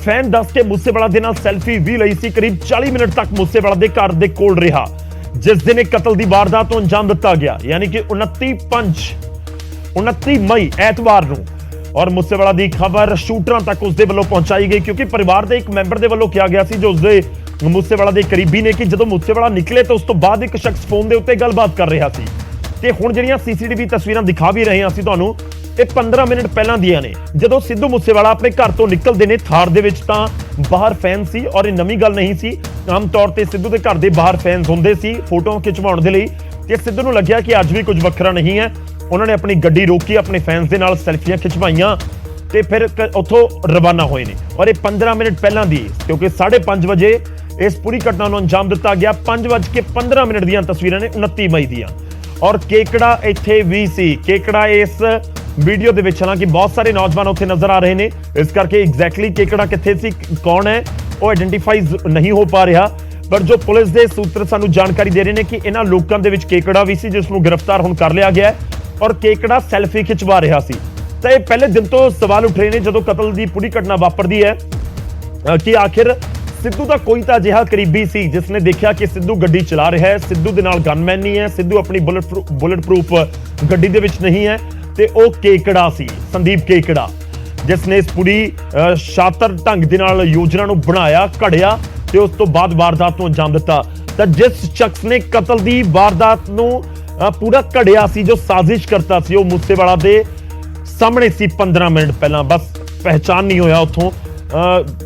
S1: ਫੈਨ ਦੱਸ ਕੇ ਮੂਸੇਵਾਲਾ ਦੇ ਨਾਲ ਸੈਲਫੀ ਵੀ ਲਈ ਸੀ। ਕਰੀਬ 40 ਮਿੰਟ ਤੱਕ ਮੂਸੇਵਾਲਾ ਦੇ ਘਰ ਦੇ ਕੋਲ ਰਿਹਾ ਜਿਸ ਦਿਨ ਇਹ ਕਤਲ ਦੀ ਵਾਰਦਾਤ ਨੂੰ ਅੰਜਾਮ ਦਿੱਤਾ ਗਿਆ, ਯਾਨੀ ਕਿ 29 ਮਈ ਐਤਵਾਰ ਨੂੰ। ਔਰ ਮੂਸੇਵਾਲਾ ਦੀ ਖਬਰ ਸ਼ੂਟਰਾਂ ਤੱਕ ਉਸਦੇ ਵੱਲੋਂ ਪਹੁੰਚਾਈ ਗਈ, ਕਿਉਂਕਿ ਪਰਿਵਾਰ ਦੇ ਇੱਕ ਮੈਂਬਰ ਦੇ ਵੱਲੋਂ ਕਿਹਾ ਗਿਆ ਸੀ ਜੋ ਉਸਦੇ ਮੂਸੇਵਾਲਾ ਦੇ ਕਰੀਬੀ ਨੇ, ਕਿ ਜਦੋਂ ਮੂਸੇਵਾਲਾ ਨਿਕਲੇ ਤਾਂ ਉਸ ਤੋਂ ਬਾਅਦ ਇੱਕ ਸ਼ਖਸ ਫੋਨ ਦੇ ਉੱਤੇ ਗੱਲਬਾਤ ਕਰ ਰਿਹਾ ਸੀ। ਤੇ ਹੁਣ ਜਿਹੜੀਆਂ ਸੀਸੀਟੀਵੀ ਤਸਵੀਰਾਂ ਦਿਖਾ ਵੀ ਰਹੇ ਹਾਂ ਅਸੀਂ ਤੁਹਾਨੂੰ, ਇਹ 15 ਮਿੰਟ ਪਹਿਲਾਂ ਦੀਆਂ ਨੇ। ਜਦੋਂ ਸਿੱਧੂ ਮੂਸੇਵਾਲਾ ਆਪਣੇ ਘਰ ਤੋਂ ਨਿਕਲਦੇ ਨੇ ਥਾਰ ਦੇ ਵਿੱਚ, ਤਾਂ ਬਾਹਰ ਫੈਨ ਸੀ। ਔਰ ਇਹ ਨਵੀਂ ਗੱਲ ਨਹੀਂ ਸੀ, ਆਮ ਤੌਰ ਤੇ ਸਿੱਧੂ ਦੇ ਘਰ ਦੇ ਬਾਹਰ ਫੈਨਸ ਹੁੰਦੇ ਸੀ ਫੋਟੋਆਂ ਖਿਚਵਾਉਣ ਦੇ ਲਈ। ਤੇ ਸਿੱਧੂ ਨੂੰ ਲੱਗਿਆ ਕਿ ਅੱਜ ਵੀ ਕੁਝ ਵੱਖਰਾ ਨਹੀਂ ਹੈ। ਉਹਨਾਂ ਨੇ ਆਪਣੀ ਗੱਡੀ ਰੋਕੀ, ਆਪਣੇ ਫੈਨਸ ਦੇ ਨਾਲ ਸੈਲਫੀਆਂ ਖਿਚਵਾਈਆਂ ਤੇ ਫਿਰ ਉੱਥੋਂ ਰਵਾਨਾ ਹੋਏ ਨੇ। ਔਰ ਇਹ 15 ਮਿੰਟ ਪਹਿਲਾਂ ਦੀ, ਕਿਉਂਕਿ 5:30 ਵਜੇ ਇਸ ਪੂਰੀ ਘਟਨਾ ਨੂੰ ਅੰਜਾਮ ਦਿੱਤਾ ਗਿਆ। 5:15 ਦੀਆਂ ਤਸਵੀਰਾਂ ਨੇ 29 ਮਈ ਦੀਆਂ। ਔਰ ਕੇਕੜਾ ਇੱਥੇ ਵੀ ਸੀ। ਕੇਕੜਾ ਇਸ ਵੀਡੀਓ ਦੇ ਵਿੱਚ, ਹਾਲਾਂਕਿ ਬਹੁਤ ਸਾਰੇ ਨੌਜਵਾਨ ਉੱਥੇ ਨਜ਼ਰ ਆ ਰਹੇ ਨੇ, ਇਸ ਕਰਕੇ ਐਗਜ਼ੈਕਟਲੀ ਕੇਕੜਾ ਕਿੱਥੇ ਸੀ, ਕੌਣ ਹੈ, ਉਹ ਆਇਡੈਂਟੀਫਾਈ ਨਹੀਂ ਹੋ ਪਾ ਰਿਹਾ। ਪਰ ਜੋ ਪੁਲਿਸ ਦੇ ਸੂਤਰ ਸਾਨੂੰ ਜਾਣਕਾਰੀ ਦੇ ਰਹੇ ਨੇ ਕਿ ਇਹਨਾਂ ਲੋਕਾਂ ਦੇ ਵਿੱਚ ਕੇਕੜਾ ਵੀ ਸੀ, ਜਿਸ ਨੂੰ ਗ੍ਰਿਫਤਾਰ ਹੁਣ ਕਰ ਲਿਆ ਗਿਆ ਔਰ ਕੇਕੜਾ ਸੈਲਫੀ ਖਿਚਵਾ ਰਿਹਾ ਸੀ। ਤਾਂ ਇਹ ਪਹਿਲੇ ਦਿਨ ਤੋਂ ਸਵਾਲ ਉੱਠ ਰਹੇ ਨੇ ਜਦੋਂ ਕਤਲ ਦੀ ਪੂਰੀ ਘਟਨਾ ਵਾਪਰਦੀ ਹੈ ਕਿ ਆਖਿਰ ਸਿੱਧੂ ਦਾ ਕੋਈ ਤਾਂ ਅਜਿਹਾ ਕਰੀਬੀ ਸੀ ਜਿਸ ਨੇ ਦੇਖਿਆ ਕਿ ਸਿੱਧੂ ਗੱਡੀ ਚਲਾ ਰਿਹਾ ਹੈ, ਸਿੱਧੂ ਦੇ ਨਾਲ ਗਨਮੈਨ ਨਹੀਂ ਹੈ, ਸਿੱਧੂ ਆਪਣੀ ਬੁਲਟ ਪ੍ਰੂਫ ਗੱਡੀ ਦੇ ਵਿੱਚ ਨਹੀਂ ਹੈ, ਤੇ ਉਹ ਕੇਕੜਾ ਸੀ, ਸੰਦੀਪ ਕੇਕੜਾ, ਜਿਸ ਨੇ ਇਸ ਪੂਰੀ ਸ਼ਾਤਰ ਢੰਗ ਦੇ ਨਾਲ ਯੋਜਨਾ ਨੂੰ ਬਣਾਇਆ, ਘੜਿਆ ਤੇ ਉਸ ਤੋਂ ਬਾਅਦ ਵਾਰਦਾਤ ਨੂੰ ਅੰਜਾਮ ਦਿੱਤਾ। ਤਾਂ ਜਿਸ ਸ਼ਖਸ ਨੇ ਕਤਲ ਦੀ ਵਾਰਦਾਤ ਨੂੰ ਪੂਰਾ ਘੜਿਆ ਸੀ, ਜੋ ਸਾਜ਼ਿਸ਼ ਕਰਤਾ ਸੀ, ਉਹ ਮੂਸੇਵਾਲਾ ਦੇ ਸਾਹਮਣੇ ਸੀ 15 ਮਿੰਟ ਪਹਿਲਾਂ। ਬਸ ਪਹਿਚਾਨ ਨਹੀਂ ਹੋਇਆ ਉੱਥੋਂ,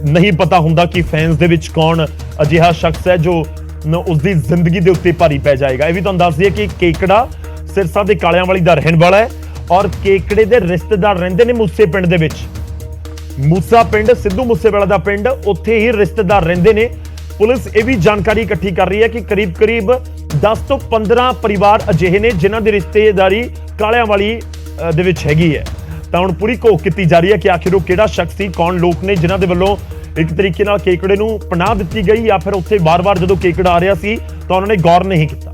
S1: ਨਹੀਂ ਪਤਾ ਹੁੰਦਾ ਕਿ ਫੈਨਸ ਦੇ ਵਿੱਚ ਕੌਣ ਅਜਿਹਾ ਸ਼ਖਸ ਹੈ ਜੋ ਉਸਦੀ ਜ਼ਿੰਦਗੀ ਦੇ ਉੱਤੇ ਭਾਰੀ ਪੈ ਜਾਏਗਾ। ਇਹ ਵੀ ਤੁਹਾਨੂੰ ਦੱਸ ਦਈਏ ਕਿ ਕੇਕੜਾ ਸਿਰਸਾ ਦੇ ਕਾਲਿਆਂਵਾਲੀ ਦਾ ਰਹਿਣ ਵਾਲਾ ਹੈ ਔਰ ਕੇਕੜੇ ਦੇ ਰਿਸ਼ਤੇਦਾਰ ਰਹਿੰਦੇ ਨੇ ਮੂਸੇ ਪਿੰਡ ਦੇ ਵਿੱਚ। ਮੂਸਾ ਪਿੰਡ ਸਿੱਧੂ ਮੂਸੇਵਾਲਾ ਦਾ ਪਿੰਡ, ਉੱਥੇ ਹੀ ਰਿਸ਼ਤੇਦਾਰ ਰਹਿੰਦੇ ਨੇ। ਪੁਲਿਸ ਇਹ ਵੀ ਜਾਣਕਾਰੀ ਇਕੱਠੀ ਕਰ ਰਹੀ ਹੈ ਕਿ ਕਰੀਬ 10 ਤੋਂ 15 ਪਰਿਵਾਰ ਅਜਿਹੇ ਨੇ ਜਿਨ੍ਹਾਂ ਦੀ ਰਿਸ਼ਤੇਦਾਰੀ ਕਾਲਿਆਂਵਾਲੀ ਦੇ ਵਿੱਚ ਹੈਗੀ ਹੈ। ਤਾਂ ਹੁਣ ਪੂਰੀ ਘੋਖ ਕੀਤੀ ਜਾ ਰਹੀ ਹੈ ਕਿ ਆਖਿਰ ਉਹ ਕਿਹੜਾ ਸ਼ਖਸ ਸੀ, ਕੌਣ ਲੋਕ ਨੇ ਜਿਨ੍ਹਾਂ ਦੇ ਵੱਲੋਂ ਇੱਕ ਤਰੀਕੇ ਨਾਲ ਕੇਕੜੇ ਨੂੰ ਪਨਾਹ ਦਿੱਤੀ ਗਈ, ਜਾਂ ਫਿਰ ਉੱਥੇ ਵਾਰ-ਵਾਰ ਜਦੋਂ ਕੇਕੜਾ ਆ ਰਿਹਾ ਸੀ ਤਾਂ ਉਹਨਾਂ ਨੇ ਗੌਰ ਨਹੀਂ ਕੀਤਾ।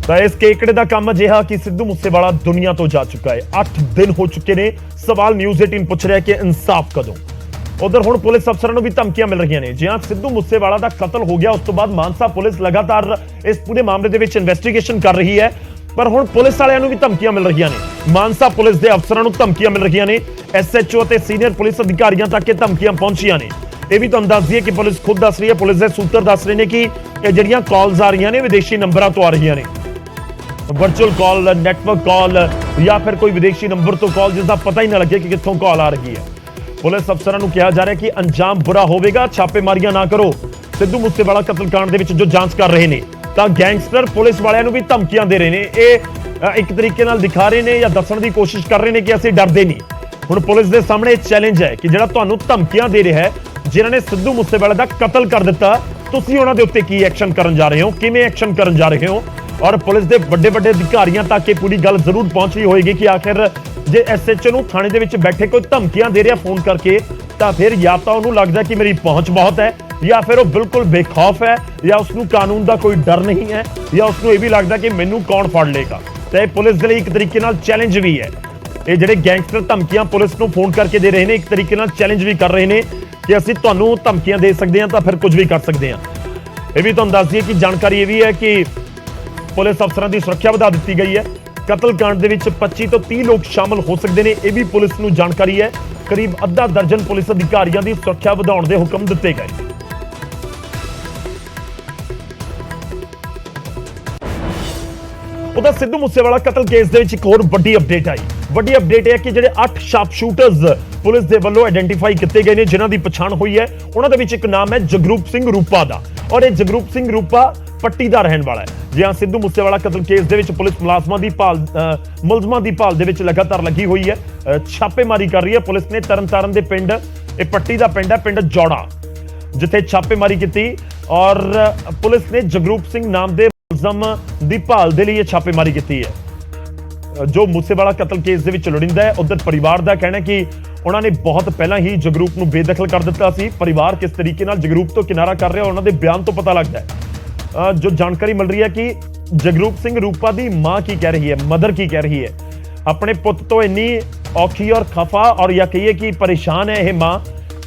S1: ਤਾਂ ਇਸ ਕੇਕੜੇ ਦਾ ਕੰਮ ਅਜਿਹਾ ਕਿ ਸਿੱਧੂ ਮੂਸੇਵਾਲਾ ਦੁਨੀਆ ਤੋਂ ਜਾ ਚੁੱਕਾ ਹੈ। 8 ਦਿਨ ਹੋ ਚੁੱਕੇ ਨੇ। ਸਵਾਲ ਨਿਊਜ਼ 18 ਪੁੱਛ ਰਿਹਾ ਕਿ ਇਨਸਾਫ ਕਦੋਂ। ਉਧਰ ਹੁਣ ਪੁਲਿਸ ਅਫਸਰਾਂ ਨੂੰ ਵੀ ਧਮਕੀਆਂ ਮਿਲ ਰਹੀਆਂ ਨੇ। ਜਿਹਾਂ ਸਿੱਧੂ ਮੂਸੇਵਾਲਾ ਦਾ ਕਤਲ ਹੋ ਗਿਆ ਉਸ ਤੋਂ ਬਾਅਦ ਮਾਨਸਾ ਪੁਲਿਸ ਲਗਾਤਾਰ ਇਸ ਪੂਰੇ ਮਾਮਲੇ ਦੇ ਵਿੱਚ ਇਨਵੈਸਟੀਗੇਸ਼ਨ ਕਰ ਰਹੀ ਹੈ, ਪਰ ਹੁਣ ਪੁਲਿਸ ਵਾਲਿਆਂ ਨੂੰ ਵੀ ਧਮਕੀਆਂ ਮਿਲ ਰਹੀਆਂ ਨੇ। ਮਾਨਸਾ ਪੁਲਿਸ ਦੇ ਅਫਸਰਾਂ ਨੂੰ ਧਮਕੀਆਂ ਮਿਲ ਰਹੀਆਂ ਨੇ। SHO ਅਤੇ ਸੀਨੀਅਰ ਪੁਲਿਸ ਅਧਿਕਾਰੀਆਂ ਤੱਕ ਇਹ ਧਮਕੀਆਂ ਪਹੁੰਚੀਆਂ ਨੇ। ਇਹ ਵੀ ਤੁਹਾਨੂੰ ਦੱਸ ਦਈਏ ਕਿ ਪੁਲਿਸ ਖੁਦ ਦੱਸ ਰਹੀ ਹੈ, ਪੁਲਿਸ ਦੇ ਸੂਤਰ ਦੱਸ ਰਹੇ ਨੇ ਕਿ ਇਹ ਜਿਹੜੀਆਂ ਕਾਲਸ ਆ ਰਹੀਆਂ ਨੇ ਵਿਦੇਸ਼ੀ ਨੰਬਰਾਂ ਤੋਂ ਆ ਰਹੀਆਂ ਨੇ। वर्चुअल कॉल, नेटवर्क कॉल या फिर कोई विदेशी नंबर तो कॉल जिसका पता ही ना लगे कि कित्थों कॉल आ रही है। पुलिस अफसरां नूं कहा जा रहा है कि अंजाम बुरा होवेगा, छापेमारियां ना करो। सिद्धू मूसेवाला कतलकांड दे विच जो जांच कर रहे ने तां गैंगस्टर पुलिस वालियां नूं भी धमकियां दे रहे ने। ਇਹ ਇੱਕ ਤਰੀਕੇ ਨਾਲ ਦਿਖਾ ਰਹੇ ਨੇ ਜਾਂ ਦੱਸਣ ਦੀ ਕੋਸ਼ਿਸ਼ ਕਰ ਰਹੇ ਨੇ ਕਿ ਅਸੀਂ ਡਰਦੇ ਨਹੀਂ। ਹੁਣ ਪੁਲਿਸ ਦੇ ਸਾਹਮਣੇ ਇੱਕ ਚੈਲੰਜ ਹੈ ਕਿ ਜਿਹੜਾ ਤੁਹਾਨੂੰ ਧਮਕੀਆਂ ਦੇ ਰਿਹਾ ਹੈ, ਜਿਨ੍ਹਾਂ ਨੇ ਸਿੱਧੂ ਮੂਸੇਵਾਲੇ ਦਾ ਕਤਲ ਕਰ ਦਿੱਤਾ, ਤੁਸੀਂ ਉਹਨਾਂ ਦੇ ਉੱਤੇ ਕੀ ਐਕਸ਼ਨ ਕਰਨ ਜਾ ਰਹੇ ਹੋ, ਕਿਵੇਂ ਐਕਸ਼ਨ ਕਰਨ ਜਾ ਰਹੇ ਹੋ। ਔਰ ਪੁਲਿਸ ਦੇ ਵੱਡੇ ਵੱਡੇ ਅਧਿਕਾਰੀਆਂ ਤੱਕ ਇਹ ਪੂਰੀ ਗੱਲ ਜ਼ਰੂਰ ਪਹੁੰਚ ਰਹੀ ਹੋਏਗੀ ਕਿ ਆਖਿਰ ਜੇ SHO ਨੂੰ ਥਾਣੇ ਦੇ ਵਿੱਚ ਬੈਠੇ ਕੋਈ ਧਮਕੀਆਂ ਦੇ ਰਿਹਾ ਫੋਨ ਕਰਕੇ, ਤਾਂ ਫਿਰ ਜਾਂ ਤਾਂ ਉਹਨੂੰ ਲੱਗਦਾ ਕਿ ਮੇਰੀ ਪਹੁੰਚ ਬਹੁਤ ਹੈ, ਜਾਂ ਫਿਰ ਉਹ ਬਿਲਕੁਲ ਬੇਖੌਫ ਹੈ, ਜਾਂ ਉਸਨੂੰ ਕਾਨੂੰਨ ਦਾ ਕੋਈ ਡਰ ਨਹੀਂ ਹੈ, ਜਾਂ ਉਸਨੂੰ ਇਹ ਵੀ ਲੱਗਦਾ ਕਿ ਮੈਨੂੰ ਕੌਣ ਫੜ ਲੇਗਾ। ਤਾਂ ਇਹ ਪੁਲਿਸ ਦੇ ਲਈ ਇੱਕ ਤਰੀਕੇ ਨਾਲ ਚੈਲੰਜ ਵੀ ਹੈ। ਇਹ ਜਿਹੜੇ ਗੈਂਗਸਟਰ ਧਮਕੀਆਂ ਪੁਲਿਸ ਨੂੰ ਫੋਨ ਕਰਕੇ ਦੇ ਰਹੇ ਨੇ, ਇੱਕ ਤਰੀਕੇ ਨਾਲ ਚੈਲੰਜ ਵੀ ਕਰ ਰਹੇ ਨੇ ਕਿ ਅਸੀਂ ਤੁਹਾਨੂੰ ਧਮਕੀਆਂ ਦੇ ਸਕਦੇ ਹਾਂ ਤਾਂ ਫਿਰ ਕੁਝ ਵੀ ਕਰ ਸਕਦੇ ਹਾਂ। ਇਹ ਵੀ ਤੁਹਾਨੂੰ ਦੱਸ ਦਈਏ ਕਿ ਜਾਣਕਾਰੀ ਇਹ ਵੀ ਹੈ ਕਿ ਪੁਲਿਸ ਅਫਸਰਾਂ ਦੀ ਸੁਰੱਖਿਆ ਵਧਾ ਦਿੱਤੀ ਗਈ ਹੈ। ਕਤਲकांड ਦੇ ਵਿੱਚ 25 ਤੋਂ 30 ਲੋਕ ਸ਼ਾਮਲ ਹੋ ਸਕਦੇ ਨੇ, ਇਹ ਵੀ ਪੁਲਿਸ ਨੂੰ ਜਾਣਕਾਰੀ ਹੈ। ਕਰੀਬ ਅੱਧਾ ਦਰਜਨ ਪੁਲਿਸ ਅਧਿਕਾਰੀਆਂ ਦੀ ਸੁਰੱਖਿਆ ਵਧਾਉਣ ਦੇ ਹੁਕਮ ਦਿੱਤੇ ਗਏ। ਉਹਦਾ ਸਿੱਧੂ ਮੂਸੇਵਾਲਾ ਕਤਲ ਕੇਸ ਦੇ ਵਿੱਚ ਇੱਕ ਹੋਰ ਵੱਡੀ ਅਪਡੇਟ ਆਈ। ਵੱਡੀ ਅਪਡੇਟ ਇਹ ਹੈ ਕਿ ਜਿਹੜੇ 8 ਸ਼ਾਰਪ ਸ਼ੂਟਰਸ ਪੁਲਿਸ ਦੇ ਵੱਲੋਂ ਆਇਡੈਂਟੀਫਾਈ ਕੀਤੇ ਗਏ ਨੇ, ਜਿਨ੍ਹਾਂ ਦੀ ਪਛਾਣ ਹੋਈ ਹੈ, ਉਹਨਾਂ ਦੇ ਵਿੱਚ ਇੱਕ ਨਾਮ ਹੈ ਜਗਰੂਪ ਸਿੰਘ ਰੂਪਾ ਦਾ। ਔਰ ਇਹ ਜਗਰੂਪ ਸਿੰਘ ਰੂਪਾ ਪੱਟੀ ਦਾ ਰਹਿਣ ਵਾਲਾ ਹੈ। ਜਿਹਾਂ ਸਿੱਧੂ ਮੂਸੇਵਾਲਾ ਕਤਲ ਕੇਸ ਦੇ ਵਿੱਚ ਪੁਲਿਸ ਮੁਲਜ਼ਮਾਂ ਦੀ ਭਾਲ ਦੇ ਵਿੱਚ ਲਗਾਤਾਰ ਲੱਗੀ ਹੋਈ ਹੈ, ਛਾਪੇਮਾਰੀ ਕਰ ਰਹੀ ਹੈ। ਪੁਲਿਸ ਨੇ ਤਰਨਤਾਰਨ ਦੇ ਪਿੰਡ, ਇਹ ਪੱਟੀ ਦਾ ਪਿੰਡ ਹੈ, ਪਿੰਡ ਜੌੜਾ, ਜਿੱਥੇ ਛਾਪੇਮਾਰੀ ਕੀਤੀ ਔਰ ਪੁਲਿਸ ਨੇ ਜਗਰੂਪ ਸਿੰਘ ਨਾਮ ਦੇ ਮੁਲਜ਼ਮ ਦੀ ਭਾਲ ਦੇ ਲਈ ਇਹ ਛਾਪੇਮਾਰੀ ਕੀਤੀ ਹੈ, ਜੋ ਮੂਸੇਵਾਲਾ ਕਤਲ ਕੇਸ ਦੇ ਵਿੱਚ ਲੋੜਿੰਦਾ ਹੈ। ਉਧਰ ਪਰਿਵਾਰ ਦਾ ਕਹਿਣਾ ਹੈ ਕਿ ਉਹਨਾਂ ਨੇ ਬਹੁਤ ਪਹਿਲਾਂ ਹੀ ਜਗਰੂਪ ਨੂੰ ਬੇਦਖਲ ਕਰ ਦਿੱਤਾ ਸੀ। ਪਰਿਵਾਰ ਕਿਸ ਤਰੀਕੇ ਨਾਲ ਜਗਰੂਪ ਤੋਂ ਕਿਨਾਰਾ ਕਰ ਰਿਹਾ, ਉਹਨਾਂ ਦੇ ਬਿਆਨ ਤੋਂ ਪਤਾ ਲੱਗਦਾ ਹੈ। ਜੋ ਜਾਣਕਾਰੀ ਮਿਲ ਰਹੀ ਹੈ ਕਿ ਜਗਰੂਪ ਸਿੰਘ ਰੂਪਾ ਦੀ ਮਾਂ ਕੀ ਕਹਿ ਰਹੀ ਹੈ, ਮਦਰ ਕੀ ਕਹਿ ਰਹੀ ਹੈ, ਆਪਣੇ ਪੁੱਤ ਤੋਂ ਇੰਨੀ ਔਖੀ ਔਰ ਖਫਾ ਔਰ ਜਾਂ ਕਹੀਏ ਕਿ ਪਰੇਸ਼ਾਨ ਹੈ ਇਹ ਮਾਂ।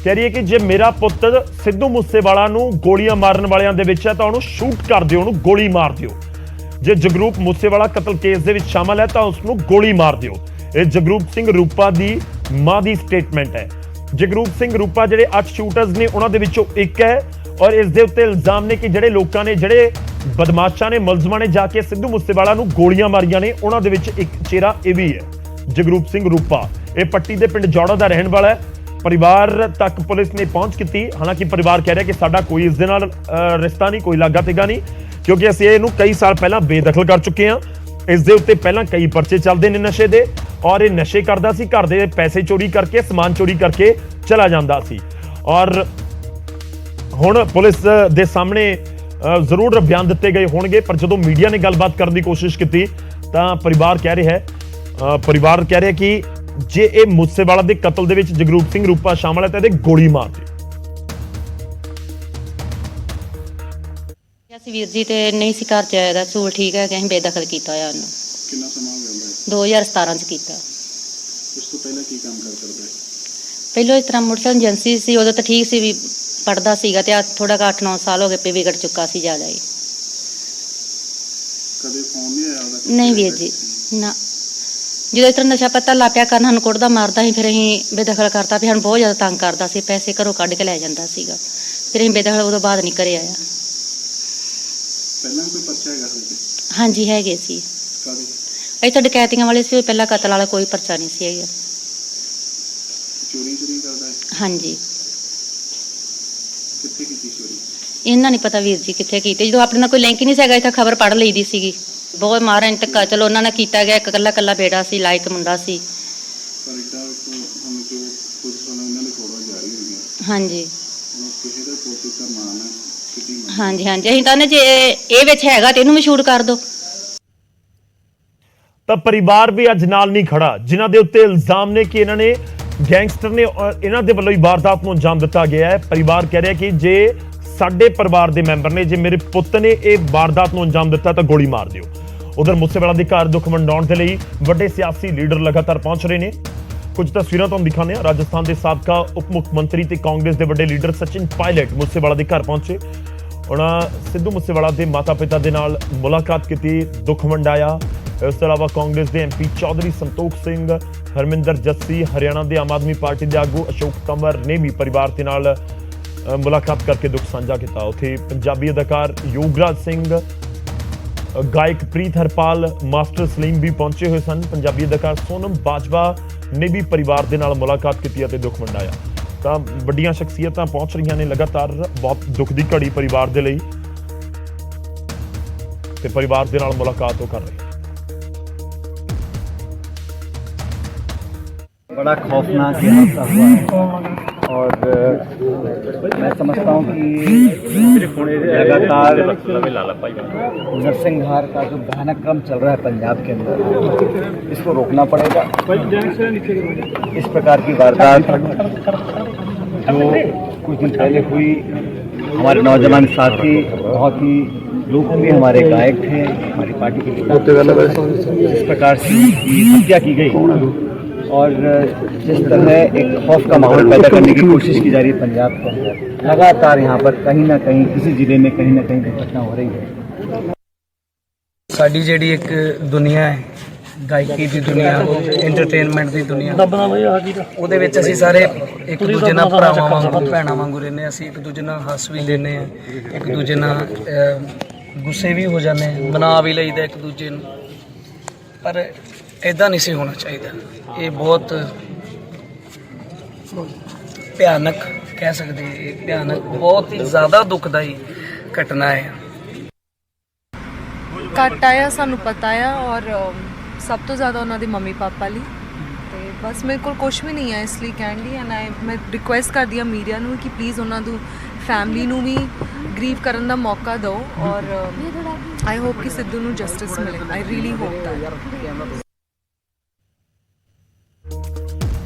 S1: ਕਹਿ ਰਹੀ ਹੈ ਕਿ ਜੇ ਮੇਰਾ ਪੁੱਤ ਸਿੱਧੂ ਮੂਸੇਵਾਲਾ ਨੂੰ ਗੋਲੀਆਂ ਮਾਰਨ ਵਾਲਿਆਂ ਦੇ ਵਿੱਚ ਹੈ ਤਾਂ ਉਹਨੂੰ ਸ਼ੂਟ ਕਰ ਦਿਓ, ਉਹਨੂੰ ਗੋਲੀ ਮਾਰ ਦਿਓ। ਜੇ ਜਗਰੂਪ ਮੂਸੇਵਾਲਾ ਕਤਲ ਕੇਸ ਦੇ ਵਿੱਚ ਸ਼ਾਮਲ ਹੈ ਤਾਂ ਉਸਨੂੰ ਗੋਲੀ ਮਾਰ ਦਿਓ। ਇਹ ਜਗਰੂਪ ਸਿੰਘ ਰੂਪਾ ਦੀ ਮਾਂ ਦੀ ਸਟੇਟਮੈਂਟ ਹੈ। ਜਗਰੂਪ ਸਿੰਘ ਰੂਪਾ ਜਿਹੜੇ 8 ਸ਼ੂਟਰਸ ਨੇ ਉਹਨਾਂ ਦੇ ਵਿੱਚੋਂ ਇੱਕ ਹੈ ਔਰ ਇਸ ਦੇ ਉੱਤੇ ਇਲਜ਼ਾਮ ਨੇ ਕਿ ਜਿਹੜੇ ਲੋਕਾਂ ਨੇ, ਜਿਹੜੇ ਬਦਮਾਸ਼ਾਂ ਨੇ, ਮੁਲਜ਼ਮਾਂ ਨੇ ਜਾ ਕੇ ਸਿੱਧੂ ਮੂਸੇਵਾਲਾ ਨੂੰ ਗੋਲੀਆਂ ਮਾਰੀਆਂ ਨੇ, ਉਹਨਾਂ ਦੇ ਵਿੱਚ ਇੱਕ ਚਿਹਰਾ ਇਹ ਵੀ ਹੈ, ਜਗਰੂਪ ਸਿੰਘ ਰੂਪਾ। ਇਹ ਪੱਟੀ ਦੇ ਪਿੰਡ ਜੌੜਾ ਦਾ ਰਹਿਣ ਵਾਲਾ ਹੈ। ਪਰਿਵਾਰ ਤੱਕ ਪੁਲਿਸ ਨੇ ਪਹੁੰਚ ਕੀਤੀ। ਹਾਲਾਂਕਿ ਪਰਿਵਾਰ ਕਹਿ ਰਿਹਾ ਕਿ ਸਾਡਾ ਕੋਈ ਇਸ ਦੇ ਨਾਲ ਰਿਸ਼ਤਾ ਨਹੀਂ, ਕੋਈ ਲਾਗਾ ਤਿਗਾ ਨਹੀਂ, ਕਿਉਂਕਿ ਅਸੀਂ ਇਹਨੂੰ ਕਈ ਸਾਲ ਪਹਿਲਾਂ ਬੇਦਖਲ ਕਰ ਚੁੱਕੇ ਹਾਂ। ਇਸ ਦੇ ਉੱਤੇ ਪਹਿਲਾਂ ਕਈ ਪਰਚੇ ਚੱਲਦੇ ਨੇ ਨਸ਼ੇ ਦੇ, ਔਰ ਇਹ ਨਸ਼ੇ ਕਰਦਾ ਸੀ, ਘਰ ਦੇ ਪੈਸੇ ਚੋਰੀ ਕਰਕੇ, ਸਮਾਨ ਚੋਰੀ ਕਰਕੇ ਚਲਾ ਜਾਂਦਾ ਸੀ। ਔਰ ਹੁਣ ਪੁਲਿਸ ਦੇ ਸਾਹਮਣੇ ਜ਼ਰੂਰ ਬਿਆਨ ਦਿੱਤੇ ਗਏ ਹੋਣਗੇ, ਪਰ ਜਦੋਂ ਮੀਡੀਆ ਨੇ ਗੱਲਬਾਤ ਕਰਨ ਦੀ ਕੋਸ਼ਿਸ਼ ਕੀਤੀ ਤਾਂ ਪਰਿਵਾਰ ਕਹਿ ਰਿਹਾ ਕਿ ਜੇ ਇਹ ਮੂਸੇਵਾਲਾ ਦੇ ਕਤਲ ਦੇ ਵਿੱਚ ਜਗਰੂਪ ਸਿੰਘ ਰੂਪਾ ਸ਼ਾਮਲ ਹੈ ਤਾਂ ਇਹਦੇ ਗੋਲੀ ਮਾਰ ਦਿਓ।
S6: ਅਸੀਂ ਵੀਰ ਜੀ ਤੇ ਨਹੀਂ ਸੀ ਘਰ ਚ ਆਇਆ ਦਾ ਸੂਲ ਠੀਕ ਹੈ ਕਿ ਅਸੀਂ ਬੇਦਖਲ ਕੀਤਾ ਹੋਇਆ ਉਹਨੂੰ।
S7: ਕਿੰਨਾ ਸਮਾਂ ਹੋ ਗਿਆ?
S6: 2017 ਚ ਕੀਤਾ।
S7: ਉਸ ਤੋਂ ਪਹਿਲਾਂ ਕੀ ਕੰਮ ਕਰਦੇ?
S6: ਪਹਿਲਾਂ ਇਸ ਤਰ੍ਹਾਂ ਮੋਟਰਸਾਈਕਲ ਏਜੰਸੀ ਸੀ, ਉਦੋਂ ਤਾਂ ਠੀਕ ਸੀ, ਵੀ ਪੜਦਾ ਸੀਗਾ, ਤੇ ਆ ਥੋੜਾ 8-9 ਸਾਲ ਹੋ ਗਏ ਪੇ ਵਿਗੜ ਚੁੱਕਾ ਸੀ ਜ਼ਿਆਦਾ ਹੀ।
S7: ਕਦੇ ਫੋਨ ਨਹੀਂ ਆਇਆ ਉਹਦਾ?
S6: ਨਹੀਂ ਵੀਰ ਜੀ, ਨਾ। ਜਦੋਂ ਇਸ ਤਰ੍ਹਾਂ ਨਸ਼ਾ ਪੱਤਾ ਲਾਪਿਆ ਕਰਨ, ਸਾਨੂੰ ਕੁੱਟਦਾ ਮਾਰਦਾ ਸੀ, ਫਿਰ ਅਸੀਂ ਬੇਦਖਲ ਕਰਤਾ। ਵੀ ਸਾਨੂੰ ਬਹੁਤ ਜ਼ਿਆਦਾ ਤੰਗ ਕਰਦਾ ਸੀ, ਪੈਸੇ ਘਰੋਂ ਕੱਢ ਕੇ ਲੈ ਜਾਂਦਾ ਸੀਗਾ। ਫਿਰ ਅਸੀਂ ਬੇਦਖਲ ਉਦੋਂ ਬਾਅਦ ਨਹੀਂ ਘਰੇ ਆਇਆ।
S7: ਪਹਿਲਾਂ ਕੋਈ ਪਰਚਾ ਹੈਗਾ ਸੀ?
S6: ਹਾਂਜੀ ਹੈਗੇ ਸੀ।
S7: ਕਾਹਦੇ?
S6: ਅਸੀਂ ਤਾਂ ਡਕੈਤੀਆਂ ਵਾਲੇ ਸੀ, ਪਹਿਲਾਂ ਕਤਲ ਵਾਲਾ ਕੋਈ ਪਰਚਾ ਨਹੀਂ ਸੀ ਹੈਗਾ।
S7: ਚੋਰੀ ਕਰਦਾ ਹੈ?
S6: ਹਾਂਜੀ।
S7: ਕਿੱਥੇ ਕੀਤੀ ਚੋਰੀ?
S6: ਇਹਨਾਂ ਨਹੀਂ ਪਤਾ ਵੀਰ ਜੀ ਕਿੱਥੇ ਕੀਤੀ। ਜਦੋਂ ਆਪਣੇ ਨਾਲ ਕੋਈ ਲਿੰਕ ਨਹੀਂ ਸੀਗਾ, ਇੱਥੇ ਖਬਰ ਪੜ੍ਹ ਲਈਦੀ ਸੀਗੀ। ਬਹੁਤ ਮਾਰਨ ਧੱਕਾ ਚਲੋ ਉਹਨਾਂ ਨਾਲ ਕੀਤਾ ਗਿਆ। ਇੱਕ ਇਕੱਲਾ ਬੇਟਾ ਸੀ, ਲਾਇਕ ਮੁੰਡਾ ਸੀ।
S7: ਪਰ ਇੱਦਾਂ ਹੁਣ ਜੋ ਪੁਲਿਸ ਵਾਲਿਆਂ ਉਹਨਾਂ ਦੀ ਫੋਟੋ ਜਾਰੀ ਹੋਈਆਂ,
S6: ਹਾਂਜੀ
S7: ਕਿਸੇ ਦਾ ਪੋਤੇ ਦਾ ਮਾਨ ਹੈ, ਕਿਤੇ
S6: ਹਾਂਜੀ ਅਸੀਂ ਤਾਂ ਜੇ ਇਹ ਵਿੱਚ ਹੈਗਾ ਤੇ ਇਹਨੂੰ ਵੀ ਸ਼ੂਟ ਕਰ ਦਿਓ।
S1: ਤਾਂ ਪਰਿਵਾਰ ਵੀ ਅੱਜ ਨਾਲ ਨਹੀਂ ਖੜਾ, ਜਿਨ੍ਹਾਂ ਦੇ ਉੱਤੇ ਇਲਜ਼ਾਮ ਨੇ ਕਿ ਇਹਨਾਂ ਨੇ ਗੈਂਗਸਟਰ ਨੇ ਇਹਨਾਂ ਦੇ ਵੱਲੋਂ ਹੀ ਵਾਰਦਾਤ ਨੂੰ ਅੰਜਾਮ ਦਿੱਤਾ ਗਿਆ ਹੈ। ਪਰਿਵਾਰ ਕਹਿ ਰਿਹਾ ਕਿ ਜੇ ਸਾਡੇ ਪਰਿਵਾਰ ਦੇ ਮੈਂਬਰ ਨੇ, ਜੇ ਮੇਰੇ ਪੁੱਤ ਨੇ ਇਹ ਵਾਰਦਾਤ ਨੂੰ ਅੰਜਾਮ ਦਿੱਤਾ ਤਾਂ ਗੋਲੀ ਮਾਰ ਦਿਓ। ਉਧਰ ਮੂਸੇਵਾਲਾ ਦੇ ਘਰ ਦੁੱਖ ਵੰਡਾਉਣ ਦੇ ਲਈ ਵੱਡੇ ਸਿਆਸੀ ਲੀਡਰ ਲਗਾਤਾਰ ਪਹੁੰਚ ਰਹੇ ਨੇ। ਕੁਝ ਤਸਵੀਰਾਂ ਤੁਹਾਨੂੰ ਦਿਖਾਉਂਦੇ ਹਾਂ। ਰਾਜਸਥਾਨ ਦੇ ਸਾਬਕਾ ਉਪ ਮੁੱਖ ਮੰਤਰੀ ਤੇ ਕਾਂਗਰਸ ਦੇ ਵੱਡੇ ਲੀਡਰ ਸਚਿਨ ਪਾਇਲਟ ਮੂਸੇਵਾਲਾ ਦੇ ਘਰ ਪਹੁੰਚੇ। ਉਹਨਾਂ ਸਿੱਧੂ ਮੂਸੇਵਾਲਾ ਦੇ ਮਾਤਾ ਪਿਤਾ ਦੇ ਨਾਲ ਮੁਲਾਕਾਤ ਕੀਤੀ, ਦੁੱਖ ਵੰਡਾਇਆ। ਇਸ ਤੋਂ ਇਲਾਵਾ ਕਾਂਗਰਸ ਦੇ ਐਮਪੀ ਚੌਧਰੀ ਸੰਤੋਖ ਸਿੰਘ, ਹਰਮਿੰਦਰ ਜੱਸੀ, ਹਰਿਆਣਾ ਦੇ ਆਮ ਆਦਮੀ ਪਾਰਟੀ ਦੇ ਆਗੂ ਅਸ਼ੋਕ ਤੰਵਰ ਨੇ ਵੀ ਪਰਿਵਾਰ ਦੇ ਨਾਲ ਮੁਲਾਕਾਤ ਕਰਕੇ ਦੁੱਖ ਸਾਂਝਾ ਕੀਤਾ। ਉੱਥੇ ਪੰਜਾਬੀ ਅਦਾਕਾਰ ਯੋਗਰਾਜ ਸਿੰਘ, ਗਾਇਕ ਪ੍ਰੀਤ ਹਰਪਾਲ, ਮਾਸਟਰ ਸਲੀਮ ਵੀ ਪਹੁੰਚੇ ਹੋਏ ਸਨ। ਪੰਜਾਬੀ ਅਦਾਕਾਰ ਸੋਨਮ ਬਾਜਵਾ ਨੇ ਵੀ ਪਰਿਵਾਰ ਦੇ ਨਾਲ ਮੁਲਾਕਾਤ ਕੀਤੀ ਅਤੇ ਦੁੱਖ ਵੰਡਾਇਆ। ਤਾਂ ਵੱਡੀਆਂ ਸ਼ਖਸੀਅਤਾਂ ਪਹੁੰਚ ਰਹੀਆਂ ਨੇ ਲਗਾਤਾਰ। ਬਹੁਤ ਦੁੱਖ ਦੀ ਘੜੀ ਪਰਿਵਾਰ ਦੇ ਲਈ, ਤੇ ਪਰਿਵਾਰ ਦੇ ਨਾਲ ਮੁਲਾਕਾਤ ਉਹ ਕਰ ਰਹੇ।
S8: बड़ा खौफनाक ये हादसा हुआ है और मैं समझता हूँ कि लगातार नरसिंहार का जो भयानक क्रम चल रहा है पंजाब के अंदर, इसको रोकना पड़ेगा। इस प्रकार की वारदात जो कुछ दिन पहले हुई, हमारे नौजवान साथी बहुत ही लोकप्रिय हमारे गायक थे, हमारी पार्टी के नेता, इस प्रकार से हत्या की गई और जिस तरह एक खौफ का माहौल पैदा करने की कोशिश की जा रही है पंजाब के अंदर, लगातार यहाँ पर कहीं ना कहीं किसी जिले में कहीं ना कहीं दुर्घटना हो रही है।
S9: साडी ਜਿਹੜੀ ਇੱਕ ਦੁਨੀਆ ਹੈ, ਗਾਇਕੀ ਦੀ ਦੁਨੀਆ, ਐਂਟਰਟੇਨਮੈਂਟ ਦੀ ਦੁਨੀਆ, ਉਹਦੇ ਵਿੱਚ ਅਸੀਂ ਸਾਰੇ ਇੱਕ ਦੂਜੇ ਨਾਲ ਭਰਾਵਾਂ ਵਾਂਗੂ ਭੈਣਾਂ ਵਾਂਗੂ ਰਹਿੰਦੇ ਹਾਂ। ਅਸੀਂ ਇੱਕ ਦੂਜੇ ਨਾਲ ਹੱਸ ਵੀ ਲੈਂਦੇ ਹਾਂ, ਇੱਕ ਦੂਜੇ ਨਾਲ ਗੁੱਸੇ ਵੀ ਹੋ ਜਾਂਦੇ ਹਾਂ, ਮਨਾ ਵੀ ਲਈਦਾ ਇੱਕ ਦੂਜੇ ਨੂੰ। ਪਰ ਇੱਦਾਂ ਨਹੀਂ ਸੀ ਹੋਣਾ ਚਾਹੀਦਾ। ਇਹ ਬਹੁਤ ਭਿਆਨਕ ਕਹਿ ਸਕਦੇ, ਇਹ ਭਿਆਨਕ ਬਹੁਤ ਹੀ ਜ਼ਿਆਦਾ ਦੁਖਦਾਈ ਘਟਨਾ ਹੈ।
S10: ਕੱਟ ਆਇਆ ਸਾਨੂੰ ਪਤਾ ਆ, ਔਰ ਸਭ ਤੋਂ ਜ਼ਿਆਦਾ ਉਹਨਾਂ ਦੇ ਮੰਮੀ ਪਾਪਾ ਲਈ। ਤੇ ਬਸ ਮੇਰੇ ਕੋਲ ਕੁਝ ਵੀ ਨਹੀਂ ਹੈ ਇਸ ਲਈ ਕਹਿਣ ਲਈ, ਐਂਡ ਮੈਂ ਰਿਕੁਐਸਟ ਕਰਦੀ ਹਾਂ ਮੀਡੀਆ ਨੂੰ ਕਿ ਪਲੀਜ਼ ਉਹਨਾਂ ਨੂੰ ਫੈਮਿਲੀ ਨੂੰ ਵੀ ਗਰੀਵ ਕਰਨ ਦਾ ਮੌਕਾ ਦਿਓ। ਔਰ ਆਈ ਹੋਪ ਕਿ ਸਿੱਧੂ ਨੂੰ ਜਸਟਿਸ ਮਿਲੇ। I really hop that.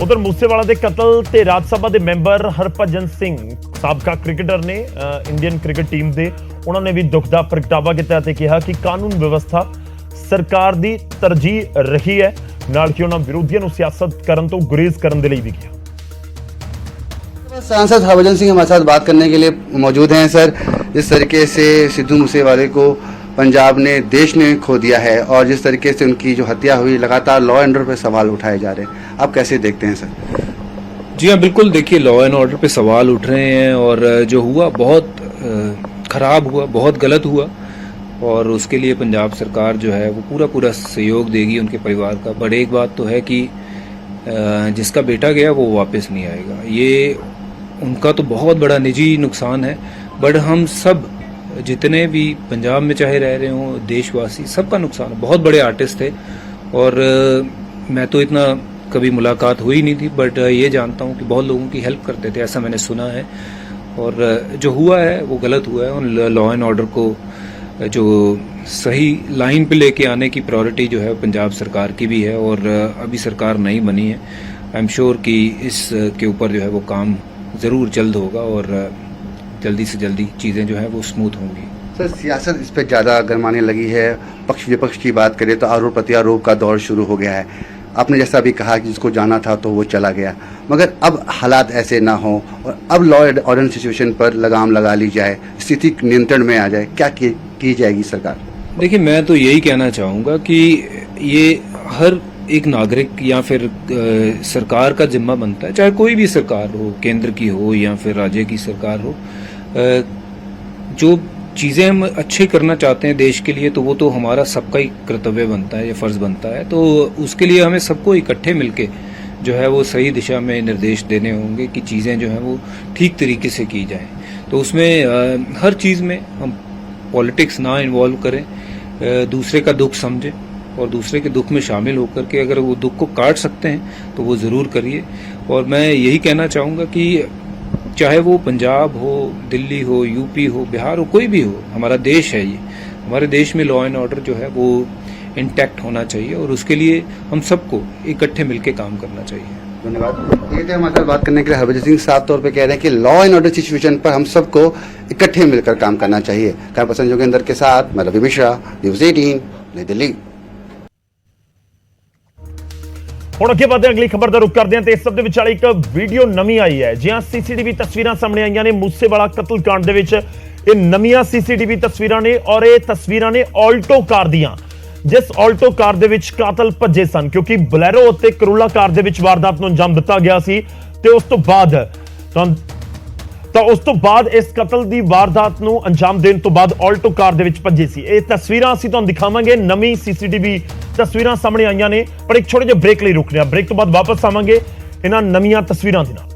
S1: ਉਧਰ ਮੂਸੇਵਾਲਾ ਦੇ ਕਤਲ ਤੇ ਰਾਜ ਸਭਾ ਦੇ ਮੈਂਬਰ ਹਰਭਜਨ ਸਿੰਘ, ਸਾਬਕਾ ਕ੍ਰਿਕਟਰ ਨੇ ਇੰਡੀਅਨ ਕ੍ਰਿਕਟ ਟੀਮ ਦੇ, ਉਹਨਾਂ ਨੇ ਵੀ ਦੁੱਖ ਦਾ ਪ੍ਰਗਟਾਵਾ ਕੀਤਾ ਤੇ ਕਿਹਾ ਕਿ ਕਾਨੂੰਨ ਵਿਵਸਥਾ ਸਰਕਾਰ ਦੀ ਤਰਜੀਹ ਰਹੀ ਹੈ, ਨਾਲ ਕਿ ਉਹਨਾਂ ਵਿਰੋਧੀਆਂ ਨੂੰ ਸਿਆਸਤ ਕਰਨ ਤੋਂ ਗੁਰੇਜ਼ ਕਰਨ ਦੇ ਲਈ ਵੀ ਕਿਹਾ।
S11: सांसद हरभजन सिंह हमारे साथ बात करने के लिए मौजूद हैं। सर, जिस तरीके से सिद्धू मूसेवाले को पंजाब ने, देश ने खो दिया है और जिस तरीके से उनकी जो हत्या हुई, लगातार लॉ एंड ऑर्डर पर सवाल उठाए जा रहे हैं, आप कैसे देखते हैं सर?
S12: जी हाँ, बिल्कुल। देखिए, लॉ एंड ऑर्डर पे सवाल उठ रहे हैं और जो हुआ बहुत ख़राब हुआ, बहुत गलत हुआ और उसके लिए पंजाब सरकार जो है वो पूरा सहयोग देगी उनके परिवार का। बट एक बात तो है कि जिसका बेटा गया वो वापस नहीं आएगा। ये उनका तो बहुत बड़ा निजी नुकसान है, बट हम सब जितने भी पंजाब में चाहे रह रहे हों, देशवासी, सबका नुकसान है। बहुत बड़े आर्टिस्ट थे और मैं तो इतना कभी मुलाकात हुई नहीं थी, बट ये जानता हूँ कि बहुत लोगों की हेल्प करते थे, ऐसा मैंने सुना है। और जो हुआ है वो गलत हुआ है और लॉ एंड ऑर्डर को जो सही लाइन पे लेके आने की प्रायोरिटी जो है पंजाब सरकार की भी है और अभी सरकार नहीं बनी है। आई एम श्योर कि इसके ऊपर जो है वो काम ज़रूर जल्द होगा और जल्दी से जल्दी चीज़ें जो है वो स्मूथ होंगी।
S11: सर, सियासत इस पर ज़्यादा गरमाने लगी है। पक्ष विपक्ष की बात करें तो आरोप प्रत्यारोप का दौर शुरू हो गया है। आपने जैसा भी कहा कि जिसको जाना था तो वो चला गया, मगर अब हालात ऐसे ना हो और अब लॉ एंड ऑर्डर सिचुएशन पर लगाम लगा ली जाए, स्थिति नियंत्रण में आ जाए, क्या की जाएगी सरकार?
S12: देखिए, मैं तो यही कहना चाहूँगा कि ये हर एक नागरिक या फिर सरकार का जिम्मा बनता है, चाहे कोई भी सरकार हो, केंद्र की हो या फिर राज्य की सरकार हो, जो चीज़ें हम अच्छे करना चाहते हैं देश के लिए तो वो तो हमारा सबका ही कर्तव्य बनता है या फ़र्ज़ बनता है। तो उसके लिए हमें सबको इकट्ठे मिलके जो है वो सही दिशा में निर्देश देने होंगे कि चीज़ें जो हैं वो ठीक तरीके से की जाएं। तो उसमें हर चीज़ में हम पॉलिटिक्स ना इन्वॉल्व करें, दूसरे का दुख समझें और दूसरे के दुख में शामिल होकर के अगर वो दुख को काट सकते हैं तो वो ज़रूर करिए। और मैं यही कहना चाहूँगा कि चाहे वो पंजाब हो, दिल्ली हो, यूपी हो, बिहार हो, कोई भी हो, हमारा देश है ये। हमारे देश में लॉ एंड ऑर्डर जो है वो इंटैक्ट होना चाहिए और उसके लिए हम सबको इकट्ठे मिलकर काम करना चाहिए।
S11: धन्यवाद। ये थे हमारे साथ बात करने के लिए हरभजन सिंह साफ तौर पे कह रहे हैं कि लॉ एंड ऑर्डर सिचुएशन पर हम सबको इकट्ठे मिलकर काम करना चाहिए। कैमरा पर्सन योगेंद्र के साथ मैं रवि मिश्रा, न्यूज़ 18 नई दिल्ली।
S1: ਹੁਣ ਅੱਗੇ ਵਧਦੇ ਅਗਲੀ ਖਬਰ ਦਾ ਰੁਖ ਕਰਦੇ ਹਾਂ ਤੇ ਇਸ ਸਭ ਦੇ ਵਿਚਾਲੇ ਇੱਕ ਵੀਡੀਓ ਨਵੀਂ ਆਈ ਹੈ। ਜਿਹਾਂ ਸੀਸੀਟੀਵੀ ਤਸਵੀਰਾਂ ਸਾਹਮਣੇ ਆਈਆਂ ਨੇ ਮੂਸੇਵਾਲਾ ਕਤਲकांड ਦੇ ਵਿੱਚ। ਇਹ ਨਵੀਆਂ ਸੀਸੀਟੀਵੀ ਤਸਵੀਰਾਂ ਨੇ ਔਰ ਇਹ ਤਸਵੀਰਾਂ ਨੇ ਆਲਟੋ ਕਾਰ ਦੀਆਂ, ਜਿਸ ਆਲਟੋ ਕਾਰ ਦੇ ਵਿੱਚ ਕਾਤਲ ਭੱਜੇ ਸਨ ਕਿਉਂਕਿ ਬਲੈਰੋ ਅਤੇ ਕਰੋਲਾ ਕਾਰ ਦੇ ਵਿੱਚ ਵਾਰਦਾਤ ਨੂੰ ਅੰਜਾਮ ਦਿੱਤਾ ਗਿਆ ਸੀ ਤੇ ਉਸ ਤੋਂ ਬਾਅਦ ਇਸ ਕਤਲ ਦੀ ਵਾਰਦਾਤ ਨੂੰ ਅੰਜਾਮ ਦੇਣ ਤੋਂ ਬਾਅਦ ਆਲਟੋ ਕਾਰ ਦੇ ਵਿੱਚ ਭੱਜੇ ਸੀ। ਇਹ ਤਸਵੀਰਾਂ ਅਸੀਂ ਤੁਹਾਨੂੰ ਦਿਖਾਵਾਂਗੇ। ਨਵੀਂ ਸੀਸੀਟੀਵੀ ਤਸਵੀਰਾਂ ਸਾਹਮਣੇ ਆਈਆਂ ਨੇ ਪਰ ਇੱਕ ਛੋਟੇ ਜਿਹੇ ਬ੍ਰੇਕ ਲਈ ਰੁਕਦੇ ਹਾਂ। ਬ੍ਰੇਕ ਤੋਂ ਬਾਅਦ ਵਾਪਸ ਆਵਾਂਗੇ ਇਹਨਾਂ ਨਵੀਆਂ ਤਸਵੀਰਾਂ ਦੇ ਨਾਲ।